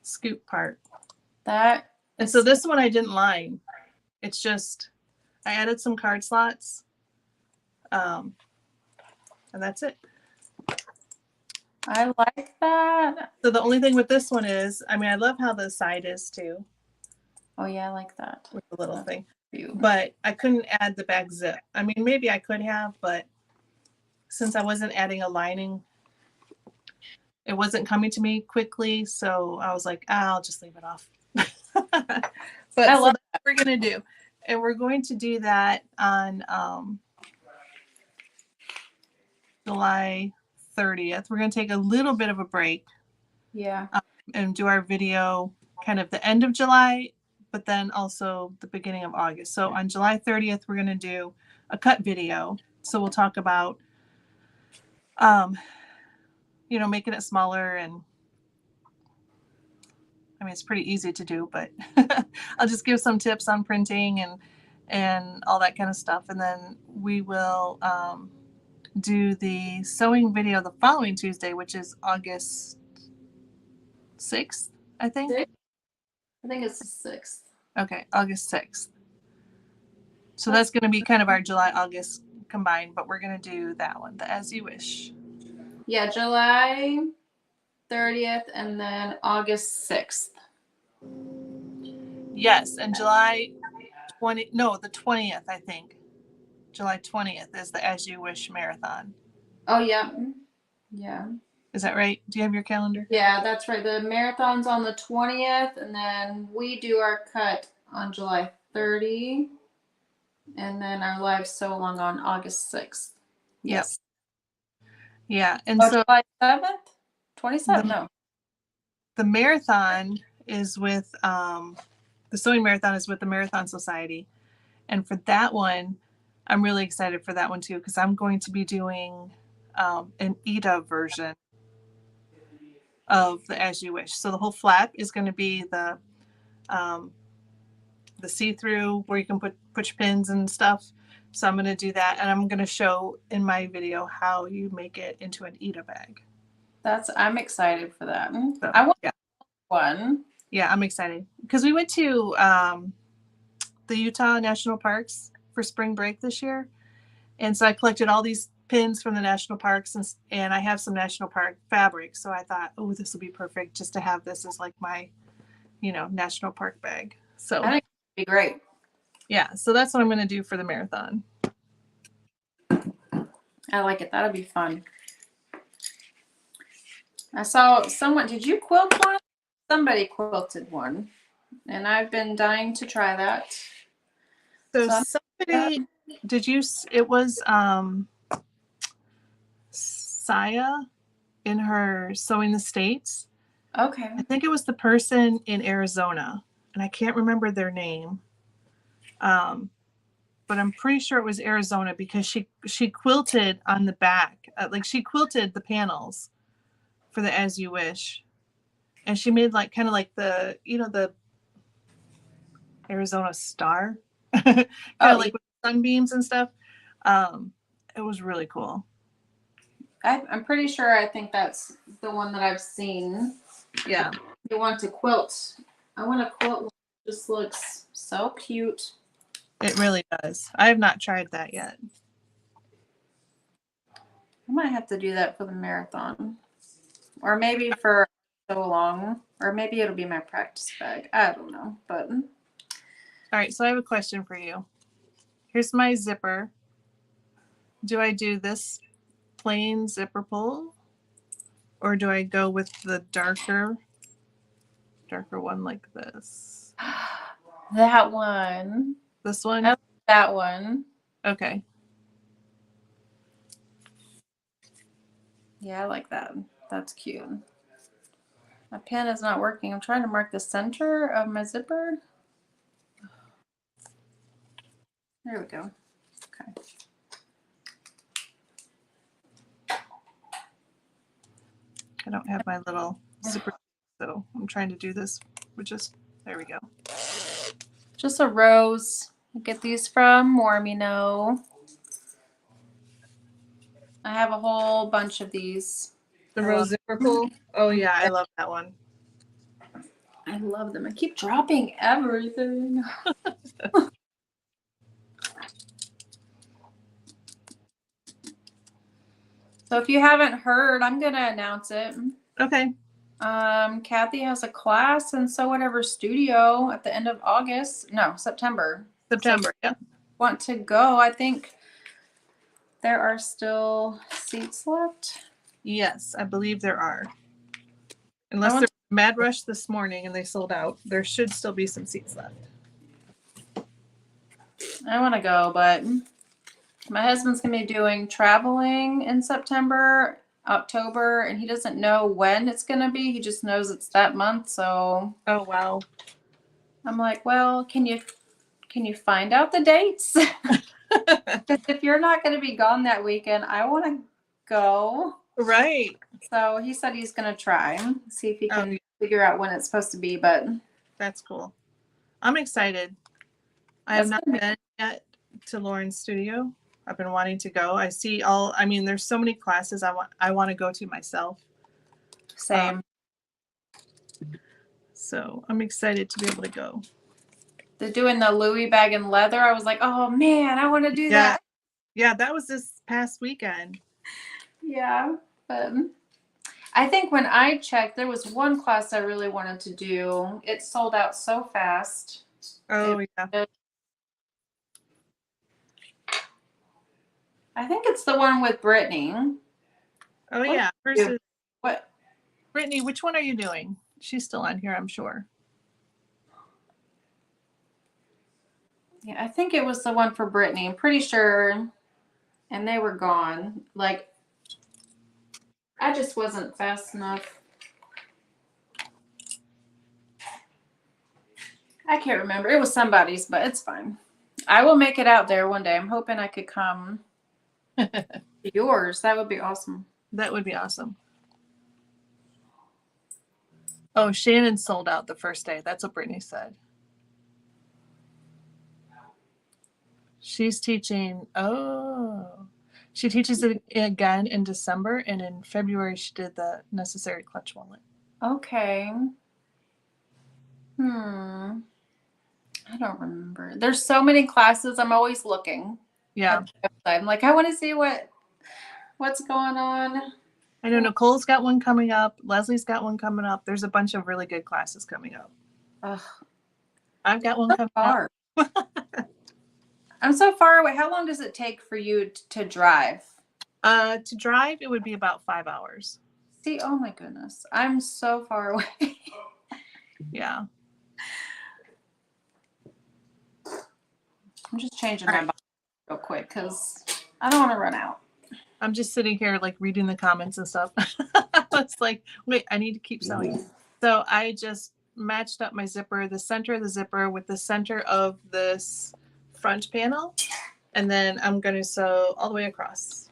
scoop part. And so this one I didn't line. It's just I added some card slots, and that's it. I like that. So the only thing with this one is, I mean, I love how the side is too. Oh yeah, I like that. With the little That's thing. cute. But I couldn't add the back zip. I mean, maybe I could have, but since I wasn't adding a lining, it wasn't coming to me quickly. So I was like, I'll just leave it off. But I love that's what we're going to do. And we're going to do that on July 30th. We're going to take a little bit of a break. Yeah. And do our video kind of the end of July, but then also the beginning of August. So on July 30th, we're going to do a cut video. So we'll talk about, you know, making it smaller, and I mean, it's pretty easy to do, but I'll just give some tips on printing and all that kind of stuff. And then we will do the sewing video the following Tuesday, which is August 6th, I think. I think it's the 6th. Okay, August 6th. So that's going to be kind of our July, August combined, but we're going to do that one, the As You Wish. Yeah, July 30th and then August 6th. Yes, and July 20th, I think. July 20th is the As You Wish marathon. Oh, yeah. Yeah. Is that right? Do you have your calendar? Yeah, that's right. The marathon's on the 20th, and then we do our cut on July 30, and then our live sew along on August 6th. Yes. Yep. Yeah, and so so July 7th, 27th. No. The marathon is with the sewing marathon is with the Marathon Society, and for that one, I'm really excited for that one too, because I'm going to be doing an Ida version of the As You Wish. So the whole flap is going to be the see-through where you can put push pins and stuff. So I'm going to do that, and I'm going to show in my video how you make it into an Ida bag. I'm excited for that. So, I want one. Yeah, I'm excited because we went to the Utah National Parks for spring break this year, and so I collected all these pins from the national parks, and I have some national park fabric. So I thought, oh, this will be perfect just to have this as like my, you know, national park bag. So I think it'd be great. Yeah, so that's what I'm going to do for the marathon. I like it. That'll be fun. I saw someone, did you quilt one? Somebody quilted one, and I've been dying to try that. So somebody, it was Saya in her Sewing the States. Okay. I think it was the person in Arizona and I can't remember their name. But I'm pretty sure it was Arizona because she quilted on the back, like she quilted the panels for the As You Wish, and she made like kind of like the the Arizona star, kind of like with sunbeams and stuff. It was really cool. I'm pretty sure. I think that's the one that I've seen. Yeah. You want to quilt? I want to quilt. One that just looks so cute. It really does. I have not tried that yet. I might have to do that for the marathon, or maybe for so long, or maybe it'll be my practice bag. I don't know, but all right. So I have a question for you. Here's my zipper. Do I do this plain zipper pull, or do I go with the darker one like this? that one. This one? I like that one. Okay. Yeah, I like that. That's cute. My pen is not working. I'm trying to mark the center of my zipper. There we go. Okay. I don't have my little zipper, so I'm trying to do this with just, there we go. Just a rose. I get these from Mormino. I have a whole bunch of these. The rose zipper pull? Oh yeah, I love that one. I love them. I keep dropping everything. So if you haven't heard, I'm gonna announce it. Okay. Kathy has a class in So Whatever Studio at the end of August. No, September. September. So want to go? I think there are still seats left. Yes, I believe there are. Unless there's a mad rush this morning and they sold out, there should still be some seats left. I want to go, but my husband's going to be doing traveling in September, October, and he doesn't know when it's going to be. He just knows it's that month. So, oh wow. I'm like, well, can you find out the dates? Because if you're not going to be gone that weekend, I want to go. Right. So he said he's going to try, see if he can figure out when it's supposed to be. But that's cool. I'm excited. I have not been yet to Lauren's studio. I've been wanting to go. I see there's so many classes I want to go to myself. Same. So I'm excited to be able to go. They're doing the Louis bag and leather. I was like, oh man, I want to do that. Yeah, that was this past weekend. Yeah, but I think when I checked, there was one class I really wanted to do. It sold out so fast. Oh, yeah. I think it's the one with Brittany. Oh, yeah. Versus what? Brittany, which one are you doing? She's still on here, I'm sure. Yeah, I think it was the one for Brittany. I'm pretty sure. And they were gone. Like, I just wasn't fast enough. I can't remember. It was somebody's, but it's fine. I will make it out there one day. I'm hoping I could come to yours. That would be awesome. That would be awesome. Oh, Shannon sold out the first day. That's what Brittany said. She's teaching. Oh, she teaches it again in December, and in February she did the necessary clutch wallet. Okay. I don't remember. There's so many classes. I'm always looking. Yeah. I'm like, I want to see what's going on. I know Nicole's got one coming up. Leslie's got one coming up. There's a bunch of really good classes coming up. Ugh. I've got one coming up. I'm so far away. How long does it take for you to drive? To drive, it would be about 5 hours. See, oh my goodness. I'm so far away. Yeah. I'm just changing my body real quick because I don't want to run out. I'm just sitting here like reading the comments and stuff. It's like, wait, I need to keep sewing. So I just matched up my zipper, the center of the zipper with the center of this front panel. And then I'm going to sew all the way across.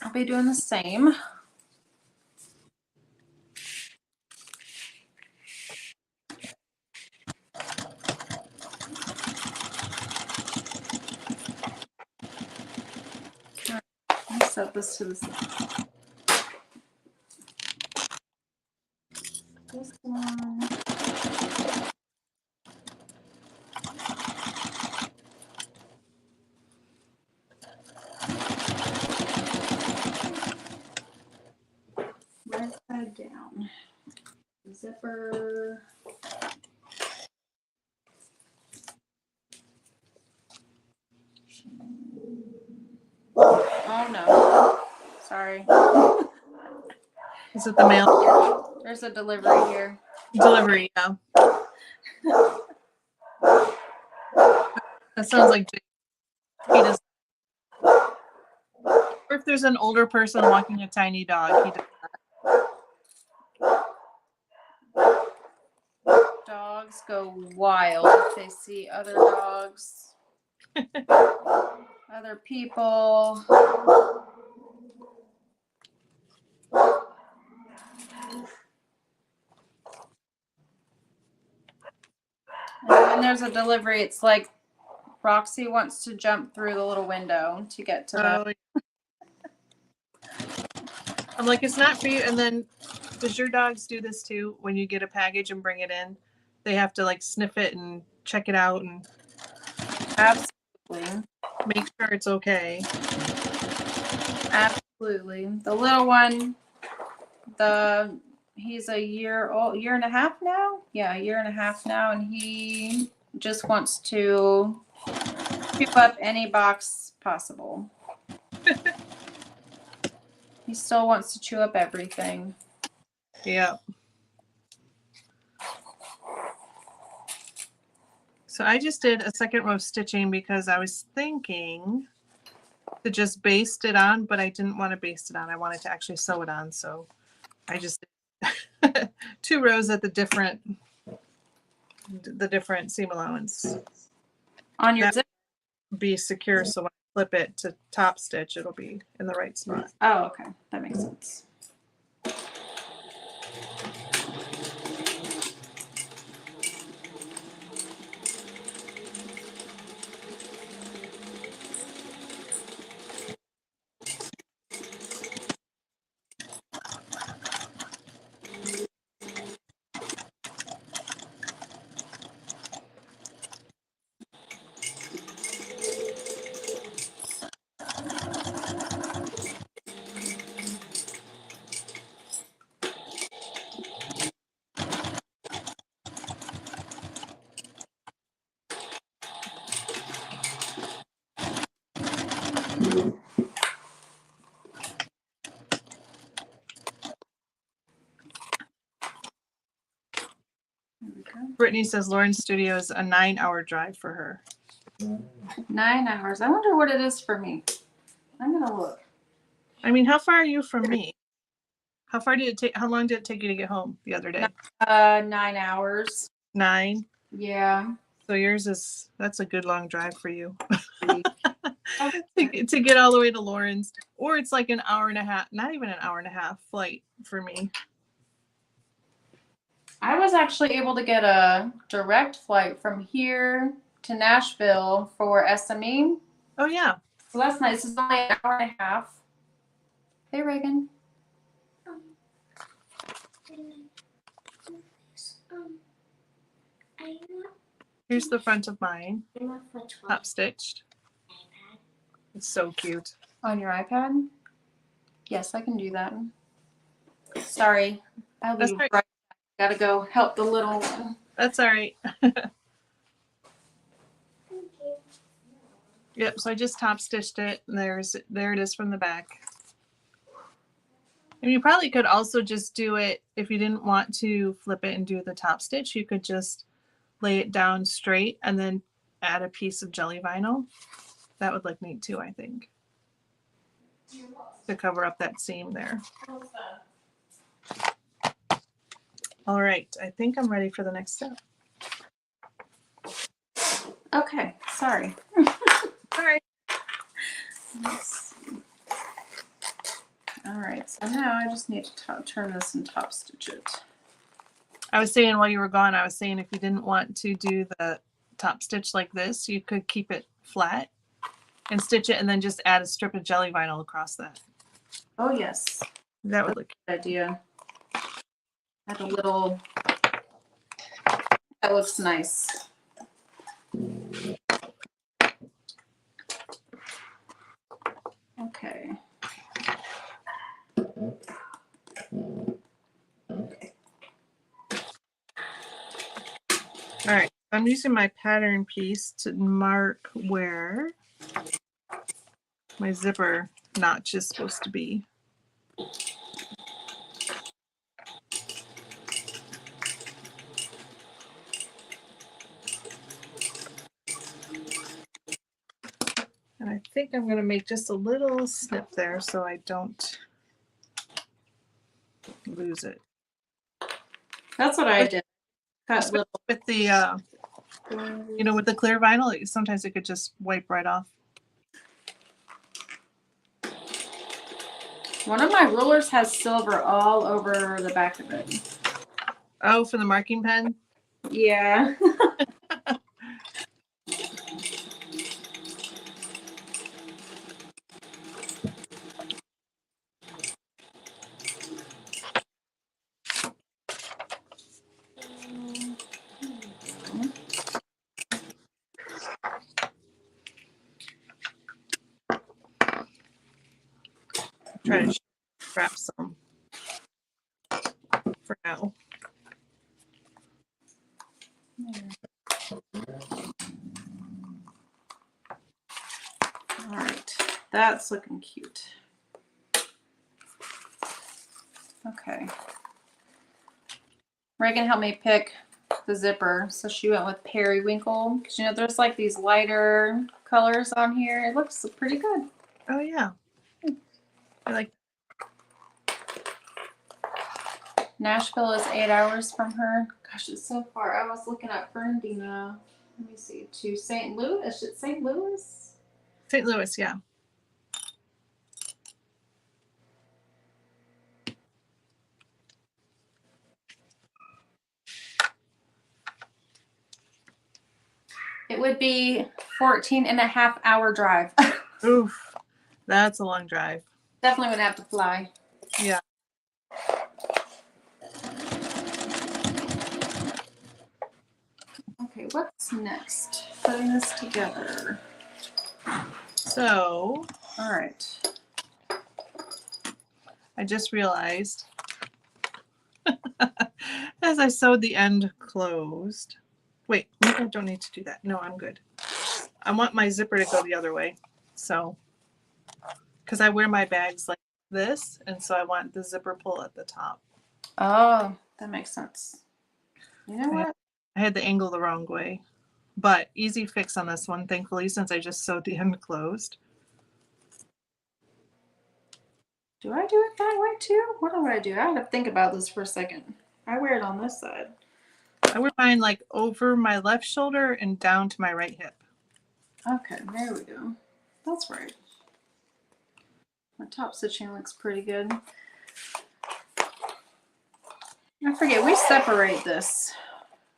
I'll be doing the same. Let me set this to the side. This one. Right side down. Zipper. Oh no. Sorry. Is it the mail? There's a delivery here. Delivery, yeah. That sounds like he does. Or if there's an older person walking a tiny dog, he does. Dogs go wild if they see other dogs, other people. And when there's a delivery, it's like Roxy wants to jump through the little window to get to the. I'm like, it's not for you. And then, does your dogs do this too? When you get a package and bring it in, they have to like sniff it and check it out and Absolutely. make sure it's okay. Absolutely. The little one, he's a year and a half now. Yeah, a year and a half now, and he just wants to pick up any box possible. He still wants to chew up everything. Yeah. So I just did a second row of stitching because I was thinking to just baste it on, but I didn't want to baste it on. I wanted to actually sew it on. So I just did 2 rows at the different seam allowance. On your zip? Be secure, so when I flip it to top stitch, it'll be in the right spot. Oh, okay. That makes sense. Brittany says Lauren's studio is a 9-hour drive for her. 9 hours. I wonder what it is for me. I'm gonna look. I mean, how far are you from me? How long did it take you to get home the other day? 9 hours. 9? Yeah. So that's a good long drive for you. to get all the way to Lauren's. Or it's like an hour and a half, not even an hour and a half flight for me. I was actually able to get a direct flight from here to Nashville for SME. Oh, yeah. So that's nice. It's only an hour and a half. Hey, Reagan. Here's the front of mine. Top stitched. It's so cute. On your iPad? Yes, I can do that. Sorry. I'll be right back. Gotta go help the little one. That's all right. Yep, so I just top stitched it. And there it is from the back. And you probably could also just do it if you didn't want to flip it and do the top stitch. You could just lay it down straight and then add a piece of jelly vinyl. That would look neat too, I think, to cover up that seam there. All right, I think I'm ready for the next step. Okay, sorry. All right. All right, so now I just need to turn this and top stitch it. I was saying while you were gone, I was saying if you didn't want to do the top stitch like this, you could keep it flat and stitch it and then just add a strip of jelly vinyl across that. Oh yes, That would look good idea. Add a little, that looks nice. Okay. All right, I'm using my pattern piece to mark where my zipper notch is supposed to be. And I think I'm going to make just a little snip there so I don't lose it. That's what I did. Cut little. With the, you know, with the clear vinyl, sometimes it could just wipe right off. One of my rulers has silver all over the back of it. Oh, for the marking pen? Yeah. Try to wrap some for now. All right, that's looking cute. Okay. Reagan helped me pick the zipper, so she went with periwinkle. Because you know, there's like these lighter colors on here. It looks pretty good. Oh yeah, I like. Nashville is 8 hours from her. Gosh, it's so far. I was looking at Fernandina. Let me see, to St. Louis. Is it St. Louis? St. Louis, yeah. It would be 14.5-hour drive. Oof, that's a long drive. Definitely would have to fly. Yeah. Okay, what's next? Putting this together. So, All right. I just realized as I sewed the end closed. Wait, maybe I don't need to do that. No, I'm good. I want my zipper to go the other way. So, because I wear my bags like this, and so I want the zipper pull at the top. Oh, that makes sense. You know what? I had the angle the wrong way, but easy fix on this one, thankfully, since I just sewed the end closed. Do I do it that way too? What do I do? I have to think about this for a second. I wear it on this side. I wear mine like over my left shoulder and down to my right hip. Okay, there we go. That's right. My top stitching looks pretty good. I forget, we separate this,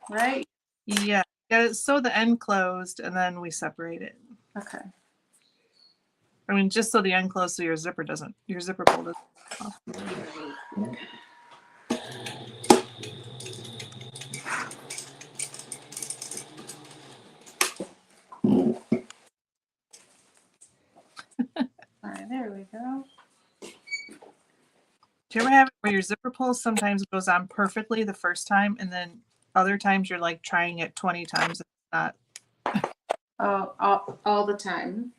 right? Yeah, sew the end closed and then we separate it. Okay. I mean, just so the end closed so your zipper pull doesn't off. All right, there we go. Do you ever have it where your zipper pull sometimes goes on perfectly the first time, and then other times you're like trying it 20 times and it's not? Oh, all the time.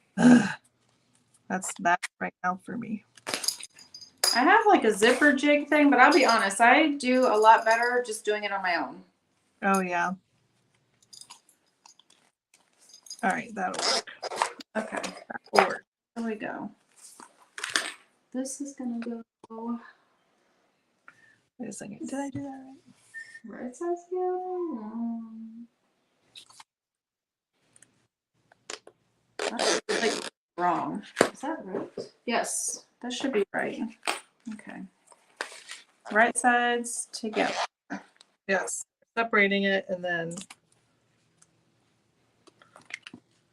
That's that right now for me. I have like a zipper jig thing, but I'll be honest, I do a lot better just doing it on my own. Oh yeah. All right, that'll work. Okay, That'll work. there we go. This is gonna go. Wait a second. Did I do that right? Right size again? That's like wrong. Is that right? Yes, that should be right. Okay. Right sides together. Yes. Separating it and then.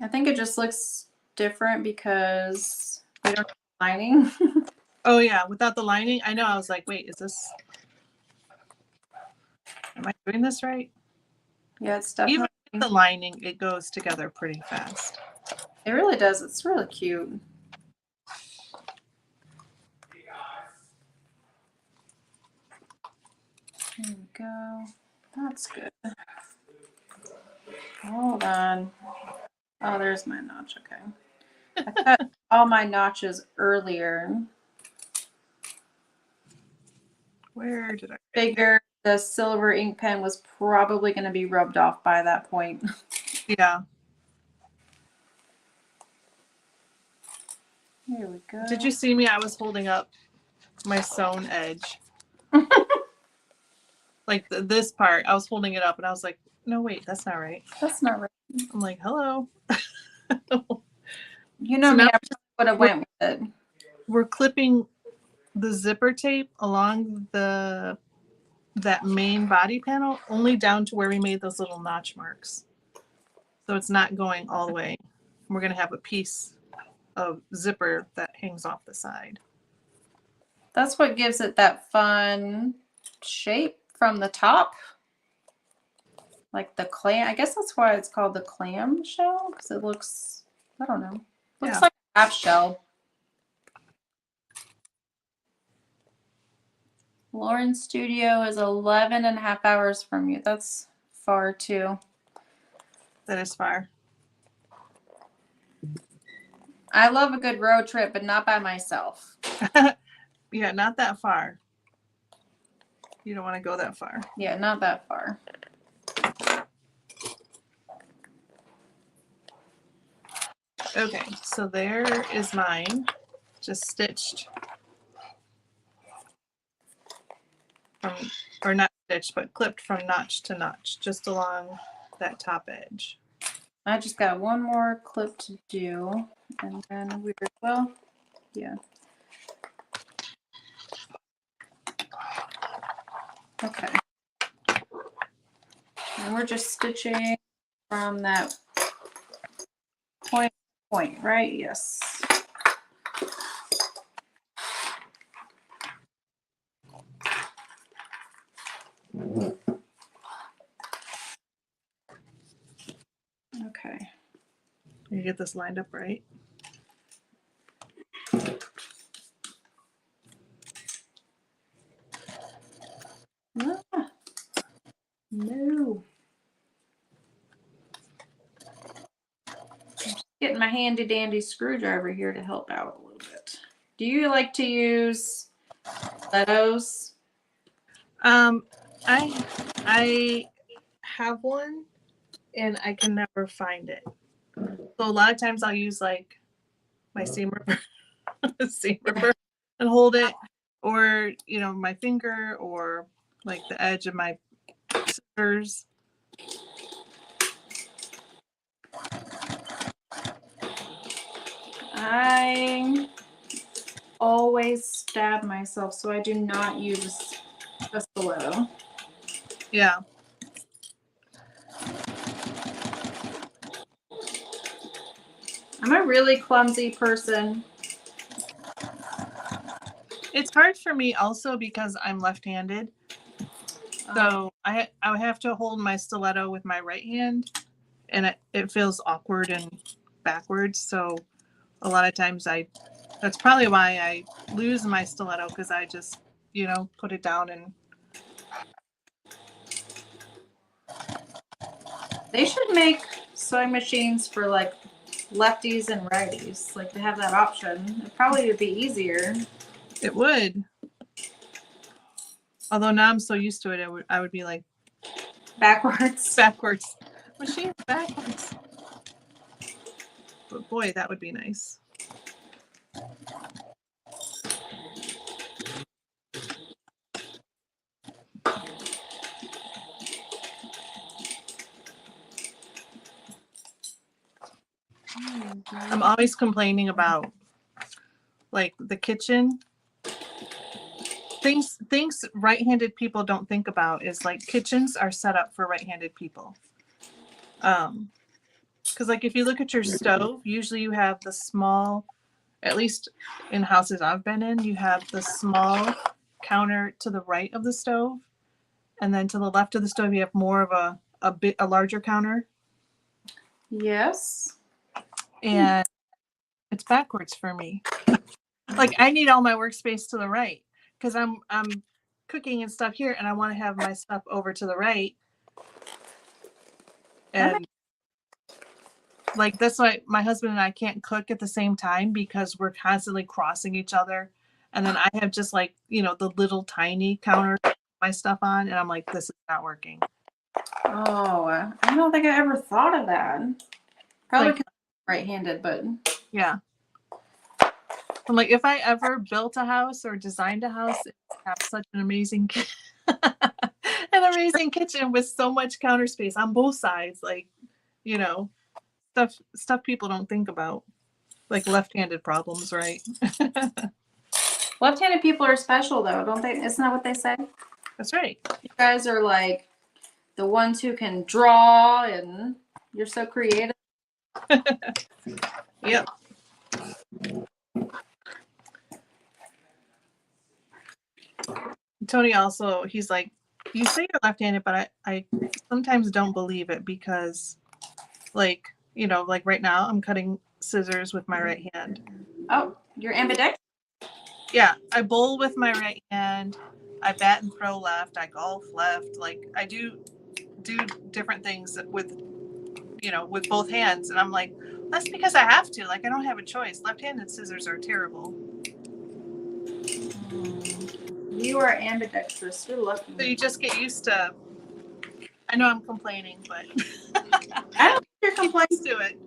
I think it just looks different because we don't have lining. Oh yeah, without the lining, I know. I was like, wait, am I doing this right? Yeah, it's definitely. Even with the lining, it goes together pretty fast. It really does. It's really cute. There we go. That's good. Hold on. Oh, there's my notch. Okay. I cut all my notches earlier. Where did I Figure the silver ink pen was probably going to be rubbed off by that point. Yeah. Here we go. Did you see me? I was holding up my sewn edge. Like this part, I was holding it up and I was like, no, wait, that's not right. That's not right. I'm like, hello. You know So me, now I would have went with it. we're clipping the zipper tape along that main body panel only down to where we made those little notch marks. So it's not going all the way. We're going to have a piece of zipper that hangs off the side. That's what gives it that fun shape from the top. Like the clam. I guess that's why it's called the clam shell, because it looks, I don't know, looks like a half shell. Lauren's studio is 11 and a half hours from you. That's far too. That is far. I love a good road trip, but not by myself. Yeah, not that far. You don't want to go that far. Yeah, not that far. Okay, so there is mine, just stitched. Or not stitched, but clipped from notch to notch, just along that top edge. I just got one more clip to do, and then we're, well, yeah. Okay. And we're just stitching from that point, right? Yes. Okay. You get this lined up right. Ah, no. Just getting my handy dandy screwdriver here to help out a little bit. Do you like to use stilettos? I have one and I can never find it. So a lot of times I'll use like my seam ripper, and hold it, or my finger, or like the edge of my scissors. I always stab myself, so I do not use a stiletto. Yeah. I'm a really clumsy person. It's hard for me also because I'm left-handed. So I have to hold my stiletto with my right hand, and it feels awkward and backwards. So a lot of times that's probably why I lose my stiletto, because I just, put it down and. They should make sewing machines for like lefties and righties. Like to have that option. It probably would be easier. It would. Although now I'm so used to it, I would be like backwards. Machine backwards. But boy, that would be nice. always complaining about like the kitchen. Things right-handed people don't think about is like kitchens are set up for right-handed people. Because like if you look at your stove, usually you have the small, at least in houses I've been in, you have the small counter to the right of the stove, and then to the left of the stove you have more of a larger counter. Yes. And it's backwards for me. Like I need all my workspace to the right because I'm cooking and stuff here, and I want to have my stuff over to the right. And like that's why my husband and I can't cook at the same time because we're constantly crossing each other. And then I have just like, the little tiny counter to put my stuff on, and I'm like, this is not working. Oh, I don't think I ever thought of that. Probably Like, right-handed, but yeah. I'm like, if I ever built a house or designed a house, it would have such an amazing kitchen with so much counter space on both sides. Like, stuff people don't think about, like left-handed problems, right? left-handed people are special, though, don't they? Isn't that what they say? That's right. You guys are like the ones who can draw, and you're so creative. Yep. Tony also, he's like, you say you're left-handed, but I sometimes don't believe it because, like, like right now I'm cutting scissors with my right hand. Oh, you're ambidextrous? Yeah, I bowl with my right hand. I bat and throw left. I golf left. Like I do different things with both hands, and I'm like, that's because I have to. Like I don't have a choice. Left-handed scissors are terrible. You are ambidextrous. You're lucky. So you just get used to. I know I'm complaining, but I don't think you're complaining. to it.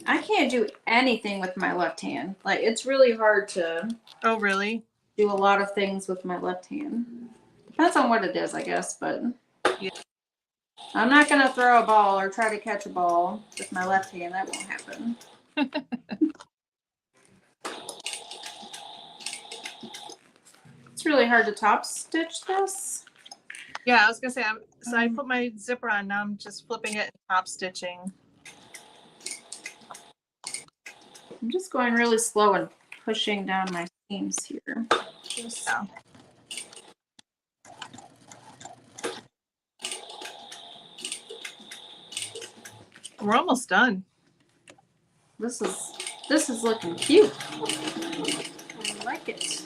I can't do anything with my left hand. Like it's really hard to. Oh, really? Do a lot of things with my left hand. Depends on what it is, I guess, but yeah. I'm not going to throw a ball or try to catch a ball with my left hand. That won't happen. It's really hard to top stitch this. Yeah, I was going to say, so I put my zipper on, now I'm just flipping it and top stitching. I'm just going really slow and pushing down my seams here. Yeah. We're almost done. This is looking cute. I like it.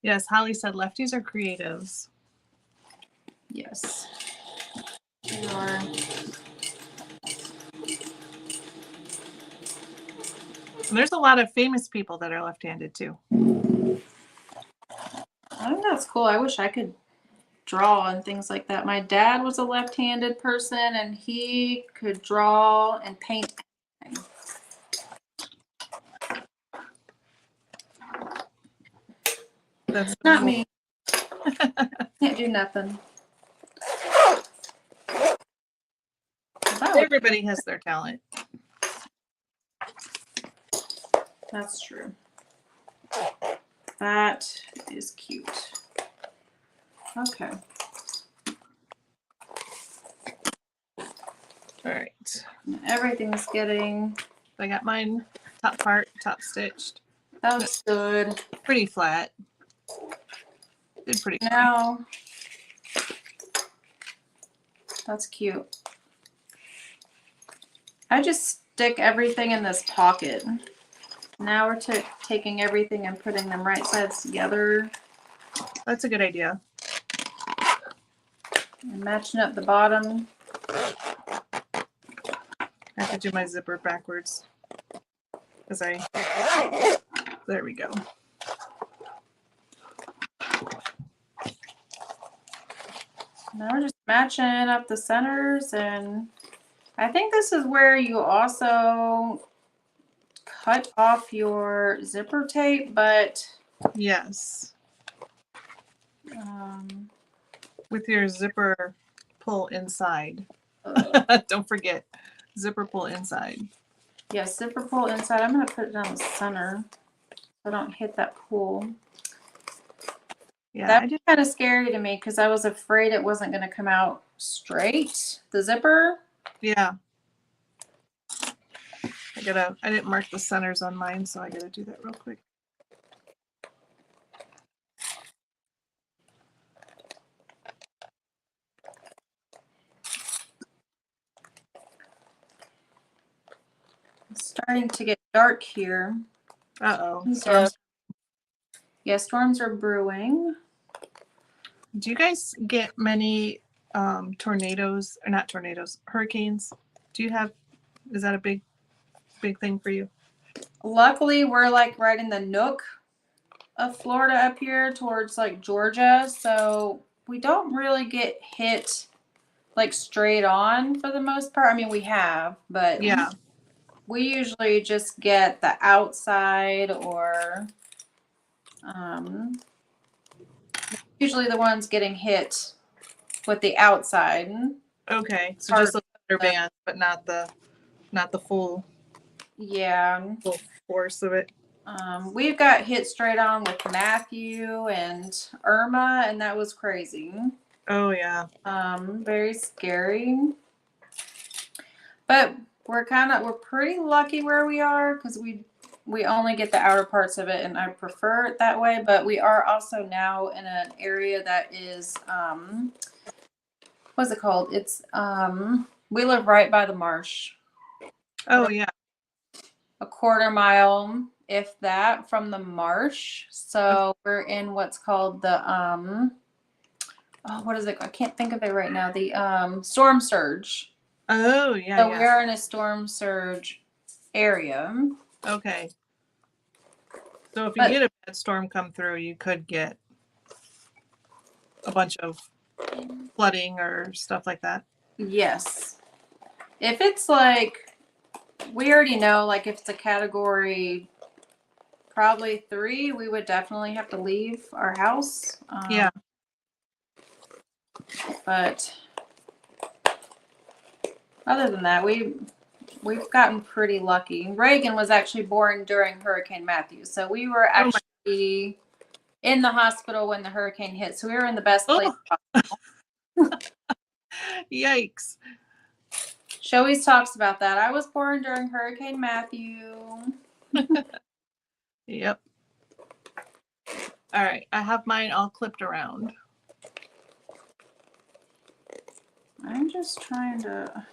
Yes, Holly said lefties are creatives. Yes. They are. And there's a lot of famous people that are left-handed too. I think that's cool. I wish I could draw and things like that. My dad was a left-handed person and he could draw and paint anything. That's not me. Can't do nothing. Everybody has their talent. That's true. That is cute. Okay. All right. Everything's getting. I got mine top part, top stitched. That's good. Pretty flat. Did pretty good. Now. That's cute. I just stick everything in this pocket. Now we're taking everything and putting them right sides together. That's a good idea. And matching up the bottom. I have to do my zipper backwards because I There we go. Now we're just matching up the centers, and I think this is where you also cut off your zipper tape, but Yes. um, With your zipper pull inside. Don't forget, zipper pull inside. yes, zipper pull inside. I'm going to put it down the center so I don't hit that pull. Yeah, That's kind of scary to me because I was afraid it wasn't going to come out straight, the zipper. Yeah. I didn't mark the centers on mine, so I gotta do that real quick. It's starting to get dark here. Uh-oh. So, yeah, storms are brewing. Do you guys get many tornadoes, or not tornadoes, hurricanes? Is that a big thing for you? Luckily, we're like right in the nook of Florida up here towards like Georgia. So we don't really get hit like straight on for the most part. I mean, we have, but Yeah. we usually just get the outside or usually the ones getting hit with the outside. Okay. So just the thunder band, but not the full force of it. We've got hit straight on with Matthew and Irma, and that was crazy. Oh yeah. Very scary. But we're pretty lucky where we are because we only get the outer parts of it, and I prefer it that way. But we are also now in an area that is what's it called? It's we live right by the marsh. Oh yeah. A quarter mile, if that, from the marsh. So we're in what's called the what is it? I can't think of it right now. The storm surge. Oh yeah. So we are in a storm surge area. Okay. So if you get a bad storm come through, you could get a bunch of flooding or stuff like that. Yes. If it's like, we already know, like if it's a category probably 3, we would definitely have to leave our house. Yeah. But other than that, we've gotten pretty lucky. Reagan was actually born during Hurricane Matthew, so we were actually in the hospital when the hurricane hit. So we were in the best place possible. Yikes. She always talks about that. I was born during Hurricane Matthew. Yep. All right. I have mine all clipped around. I'm just trying to...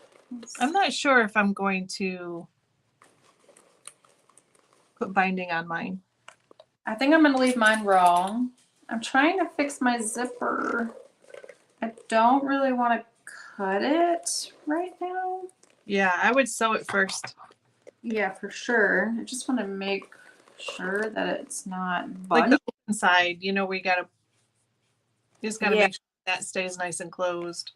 I'm not sure if I'm going to put binding on mine. I think I'm going to leave mine raw. I'm trying to fix my zipper. I don't really want to cut it right now. Yeah, I would sew it first. Yeah, for sure. I just want to make sure that it's not like the open side, we just got to make sure that stays nice and closed.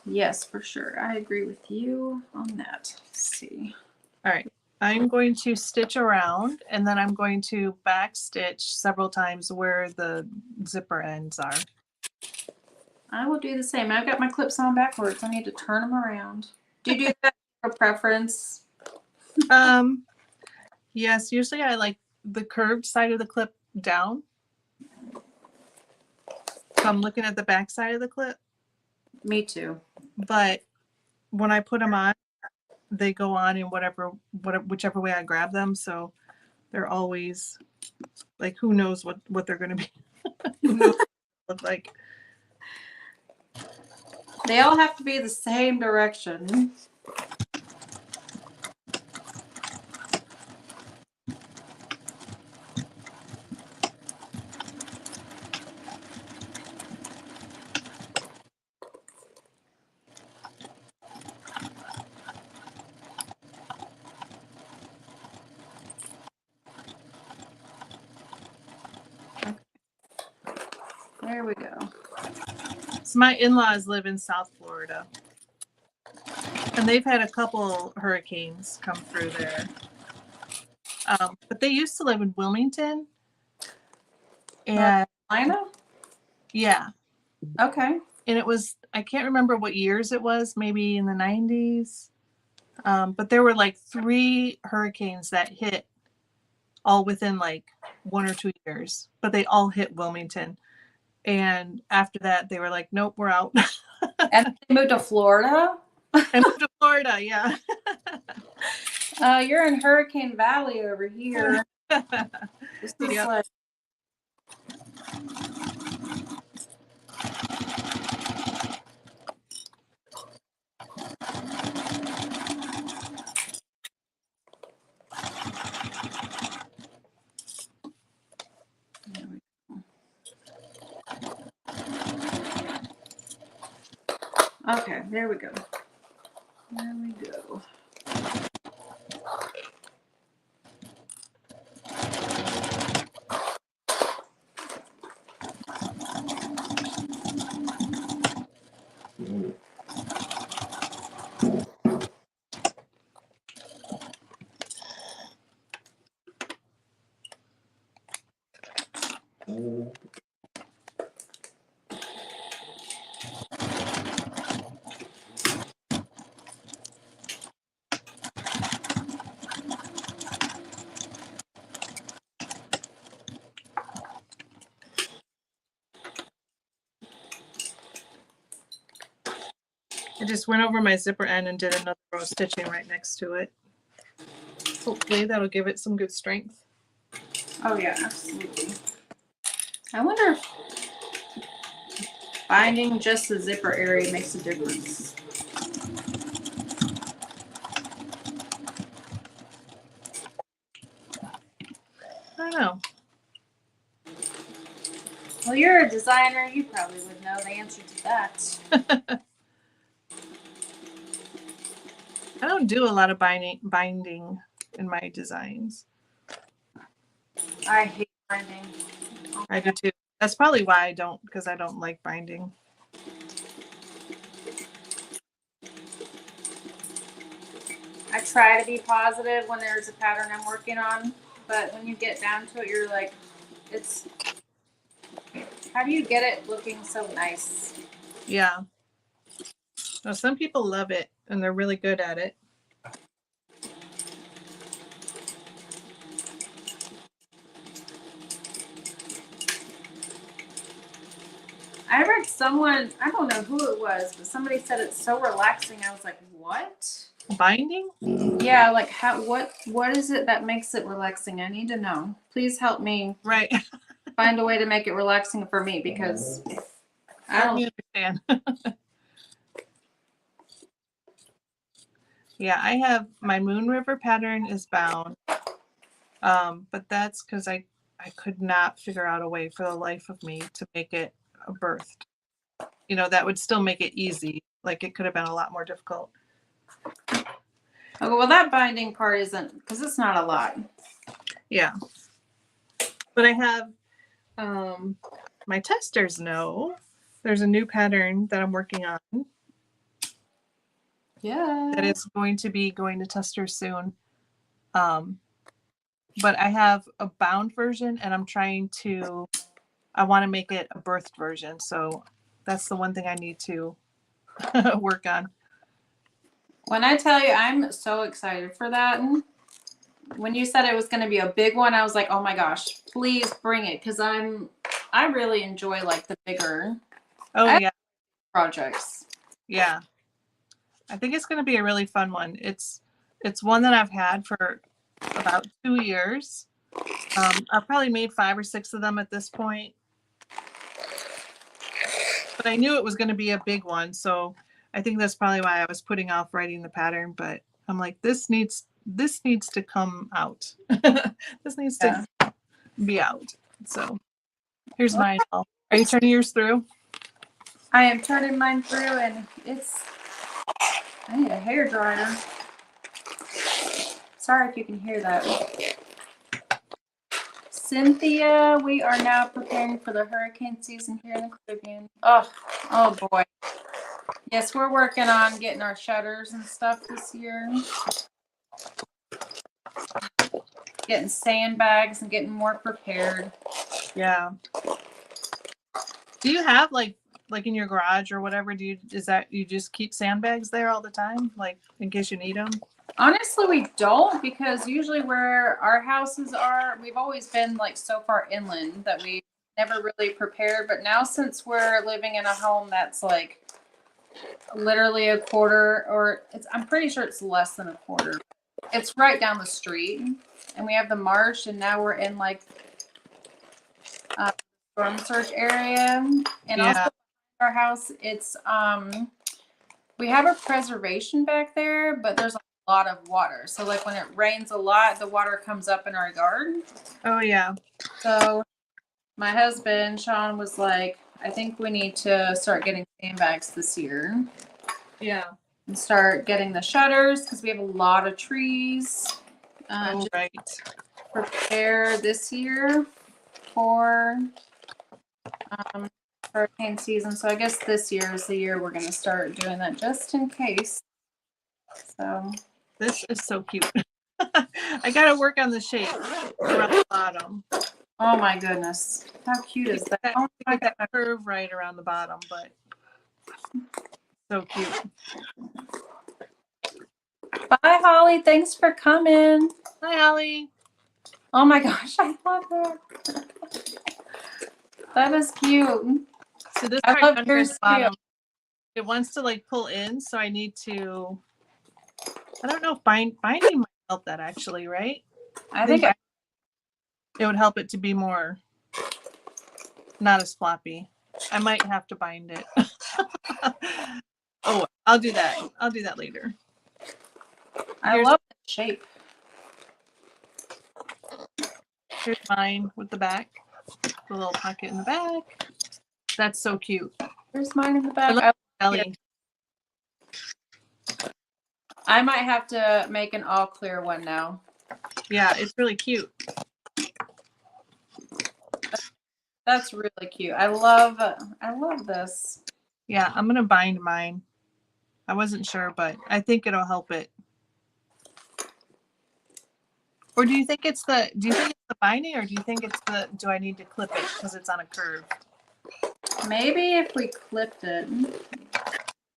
Yes, for sure. I agree with you on that. Let's see. All right. I'm going to stitch around, and then I'm going to back stitch several times where the zipper ends are. I will do the same. I've got my clips on backwards. I need to turn them around. Do you do that for preference? Yes, usually I like the curved side of the clip down. So I'm looking at the back side of the clip. Me too. But when I put them on, they go on in whichever way I grab them. So they're always like, who knows what they're going to be. Who knows what they look like. They all have to be the same direction. So my in-laws live in South Florida, and they've had a couple hurricanes come through there. But they used to live in Wilmington, and Carolina? yeah, Okay. and it was, I can't remember what years it was, maybe in the 90s. But there were like 3 hurricanes that hit all within like 1 or 2 years, but they all hit Wilmington. And after that, they were like, nope, we're out. And they moved to Florida? And moved to Florida, yeah. You're in Hurricane Valley over here. This is Yep. like okay, there we go. There we go. I just went over my zipper end and did another row of stitching right next to it. Hopefully that'll give it some good strength. Oh yeah, absolutely. I wonder if binding just the zipper area makes a difference. I don't know. Well, you're a designer. You probably would know the answer to that. I don't do a lot of binding in my designs. I hate binding. I do too. That's probably why I don't, because I don't like binding. I try to be positive when there's a pattern I'm working on, but when you get down to it, you're like, it's, how do you get it looking so nice? Yeah. Now, some people love it and they're really good at it. I read someone, I don't know who it was, but somebody said it's so relaxing. I was like, what? Binding? Yeah, like what is it that makes it relaxing? I need to know. Please help me Right. find a way to make it relaxing for me, because I Help don't me understand. Yeah, I have my Moon River pattern is bound. But that's because I could not figure out a way for the life of me to make it a birthed. You know, that would still make it easy. Like it could have been a lot more difficult. Okay, well that binding part isn't, because it's not a lot. Yeah. But I have my testers know there's a new pattern that I'm working on. Yeah. That is going to be going to testers soon. But I have a bound version and I want to make it a birthed version. So that's the one thing I need to work on. When I tell you, I'm so excited for that. When you said it was going to be a big one, I was like, oh my gosh, please bring it. Because I really enjoy like the bigger Yeah. projects. Yeah. I think it's going to be a really fun one. It's one that I've had for about 2 years. I've probably made 5 or 6 of them at this point. But I knew it was going to be a big one. So I think that's probably why I was putting off writing the pattern. But I'm like, this needs to come out. This needs to be out. So here's mine. Are you turning yours through? I am turning mine through, and I need a hair dryer. Sorry if you can hear that. Cynthia, we are now preparing for the hurricane season here in the Caribbean. Oh boy. Yes, we're working on getting our shutters and stuff this year. Getting sandbags and getting more prepared. Yeah. Do you have like in your garage or whatever? Is that you just keep sandbags there all the time, like in case you need them? Honestly, we don't, because usually where our houses are, we've always been like so far inland that we never really prepared. But now, since we're living in a home that's like literally a quarter, or I'm pretty sure it's less than a quarter. It's right down the street, and we have the marsh, and now we're in like storm surge area, and also our house. It's we have a preservation back there, but there's a lot of water. So like when it rains a lot, the water comes up in our yard. Oh yeah. So my husband Sean was like, I think we need to start getting sandbags this year. Yeah. And start getting the shutters, because we have a lot of trees. Right. Prepare this year for hurricane season. So I guess this year is the year we're going to start doing that, just in case. So this is so cute. I got to work on the shape around the bottom. Oh my goodness. How cute is that? Oh my God. That curve right around the bottom, but so cute. Bye, Holly. Thanks for coming. Hi, Holly. Oh my gosh, I love that. That is cute. So this I part love under yours the bottom, it wants to like pull in, so I need to. I don't know if binding might help that actually, right? I think it would help it to be more, not as floppy. I might have to bind it. Oh, I'll do that. I'll do that later. I love the shape. Here's mine with the back, the little pocket in the back. That's so cute. Here's mine in the back. I might have to make an all clear one now. Yeah, it's really cute. That's really cute. I love this. Yeah, I'm gonna bind mine. I wasn't sure, but I think it'll help it. Or do you think it's the binding, or do you think it's do I need to clip it because it's on a curve? Maybe if we clipped it, it'd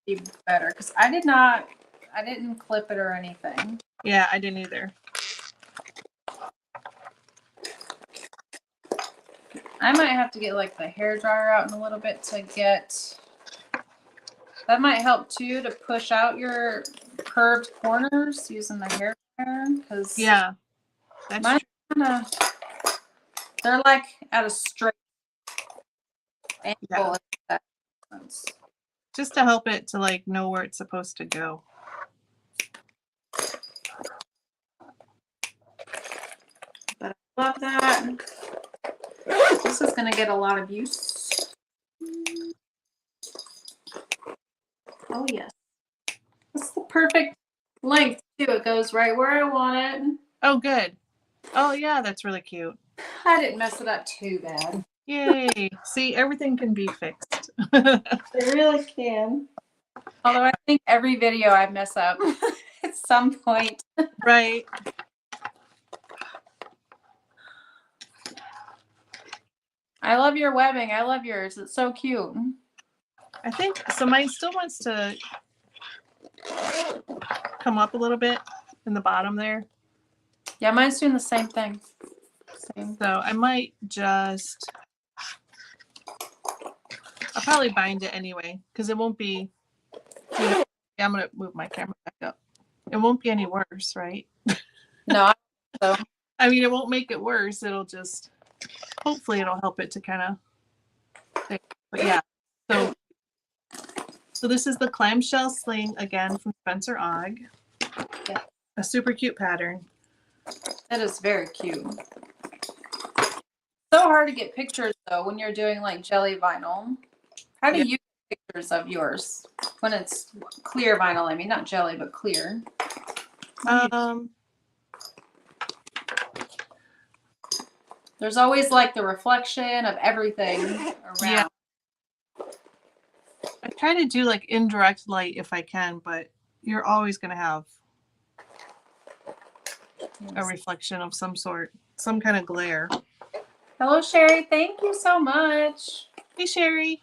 be better, because I didn't clip it or anything. Yeah, I didn't either. I might have to get like the hair dryer out in a little bit to get. That might help too, to push out your curved corners using the hair dryer, because yeah, that's true. They're like at a straight angle. Yeah. Just to help it to like know where it's supposed to go. But I love that. This is going to get a lot of use. Oh yes. That's the perfect length too. It goes right where I want it. Oh good. Oh yeah, that's really cute. I didn't mess it up too bad. Yay. See, everything can be fixed. It really can. Although I think every video I mess up at some point. Right. I love your webbing. I love yours. It's so cute. I think so. Mine still wants to come up a little bit in the bottom there. Yeah, mine's doing the same thing. Same. So I might just, I'll probably bind it anyway, because it won't be, yeah, I'm going to move my camera back up. It won't be any worse, right? No, I don't think so. I mean, it won't make it worse. It'll just, hopefully it'll help it to kind of, but yeah. So this is the Clamshell Sling, again, from Spencer Ogg. Yeah. A super cute pattern. That is very cute. So hard to get pictures though when you're doing like jelly vinyl. How do you get pictures of yours when it's clear vinyl? I mean, not jelly, but clear. There's always like the reflection of everything around. Yeah. I try to do like indirect light if I can, but you're always going to have a reflection of some sort, some kind of glare. Hello, Sherry. Thank you so much. Hey, Sherry.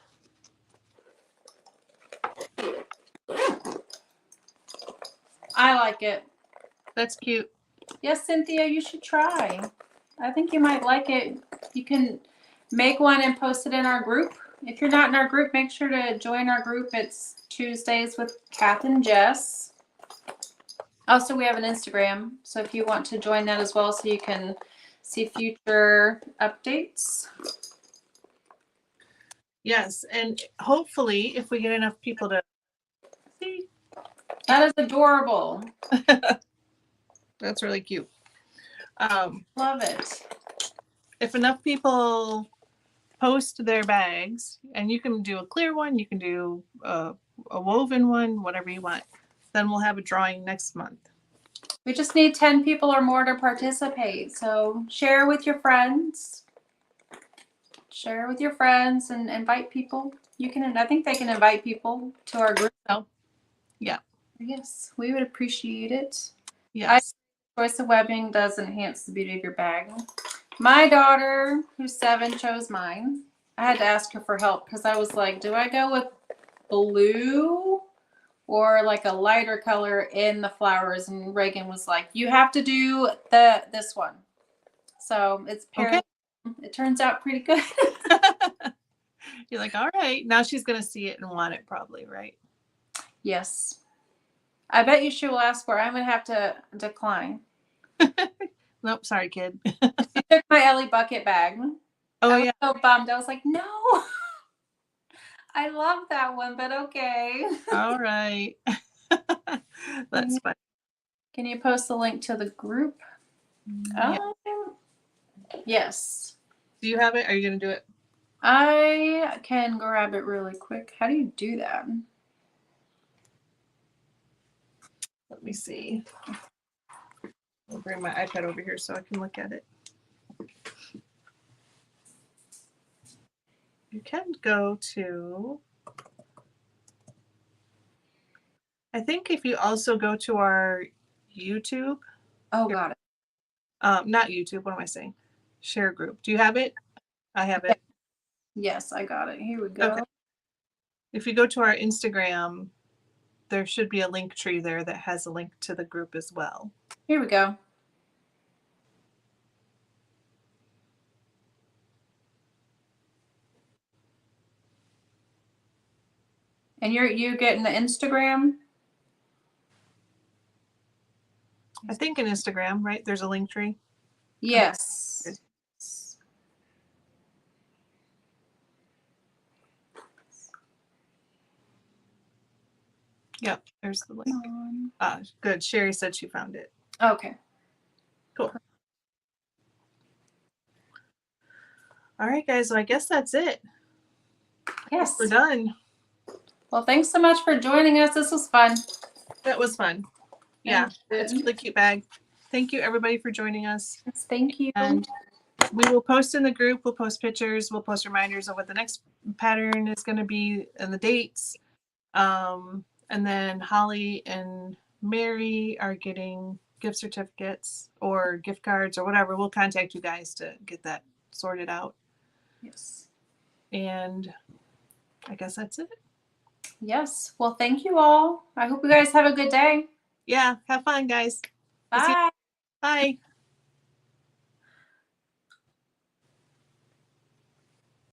I like it. That's cute. Yes, Cynthia, you should try. I think you might like it. You can make one and post it in our group. If you're not in our group, make sure to join our group. It's Tuesdays with Kath and Jess. Also, we have an Instagram, so if you want to join that as well, so you can see future updates. Yes, and hopefully, if we get enough people to see, That is adorable. that's really cute. Love it. If enough people post their bags, and you can do a clear one, you can do a woven one, whatever you want, then we'll have a drawing next month. We just need 10 people or more to participate. So share with your friends. Share with your friends and invite people. You can, I think they can invite people to our group. Oh, yeah. Yes, we would appreciate it. Yes. Choice of webbing does enhance the beauty of your bag. My daughter, who's 7, chose mine. I had to ask her for help because I was like, do I go with blue or like a lighter color in the flowers? And Reagan was like, you have to do this one. So it's paired. Okay. It turns out pretty good. You're like, all right. Now she's going to see it and want it probably, right? Yes. I bet you she will ask for it. I'm going to have to decline. Nope, sorry, kid. She took my Ellie bucket bag. Oh, I was yeah. so bummed. I was like, no. I love that one, but okay. All right. That's fine. Can you post the link to the group? Yeah. Yes. Do you have it? Are you going to do it? I can grab it really quick. How do you do that? Let me see. I'll bring my iPad over here so I can look at it. You can go to, I think if you also go to our YouTube. Oh, got it. Not YouTube, what am I saying? Share group. Do you have it? I have it. Yes, I got it. Here we go. Okay. If you go to our Instagram, there should be a link tree there that has a link to the group as well. Here we go. And you're getting the Instagram? I think in Instagram, right? There's a link tree. Yes. Yep, there's the link. Good. Sherry said she found it. Okay. Cool. All right, guys. So I guess that's it. Yes. We're done. Well, thanks so much for joining us. This was fun. That was fun. Yeah, it's a really cute bag. Thank you, everybody, for joining us. Yes, thank you. And we will post in the group. We'll post pictures. We'll post reminders of what the next pattern is going to be and the dates. And then Holly and Mary are getting gift certificates or gift cards or whatever. We'll contact you guys to get that sorted out. Yes. And I guess that's it. Yes. Well, thank you all. I hope you guys have a good day. Yeah. Have fun, guys. Bye. Bye.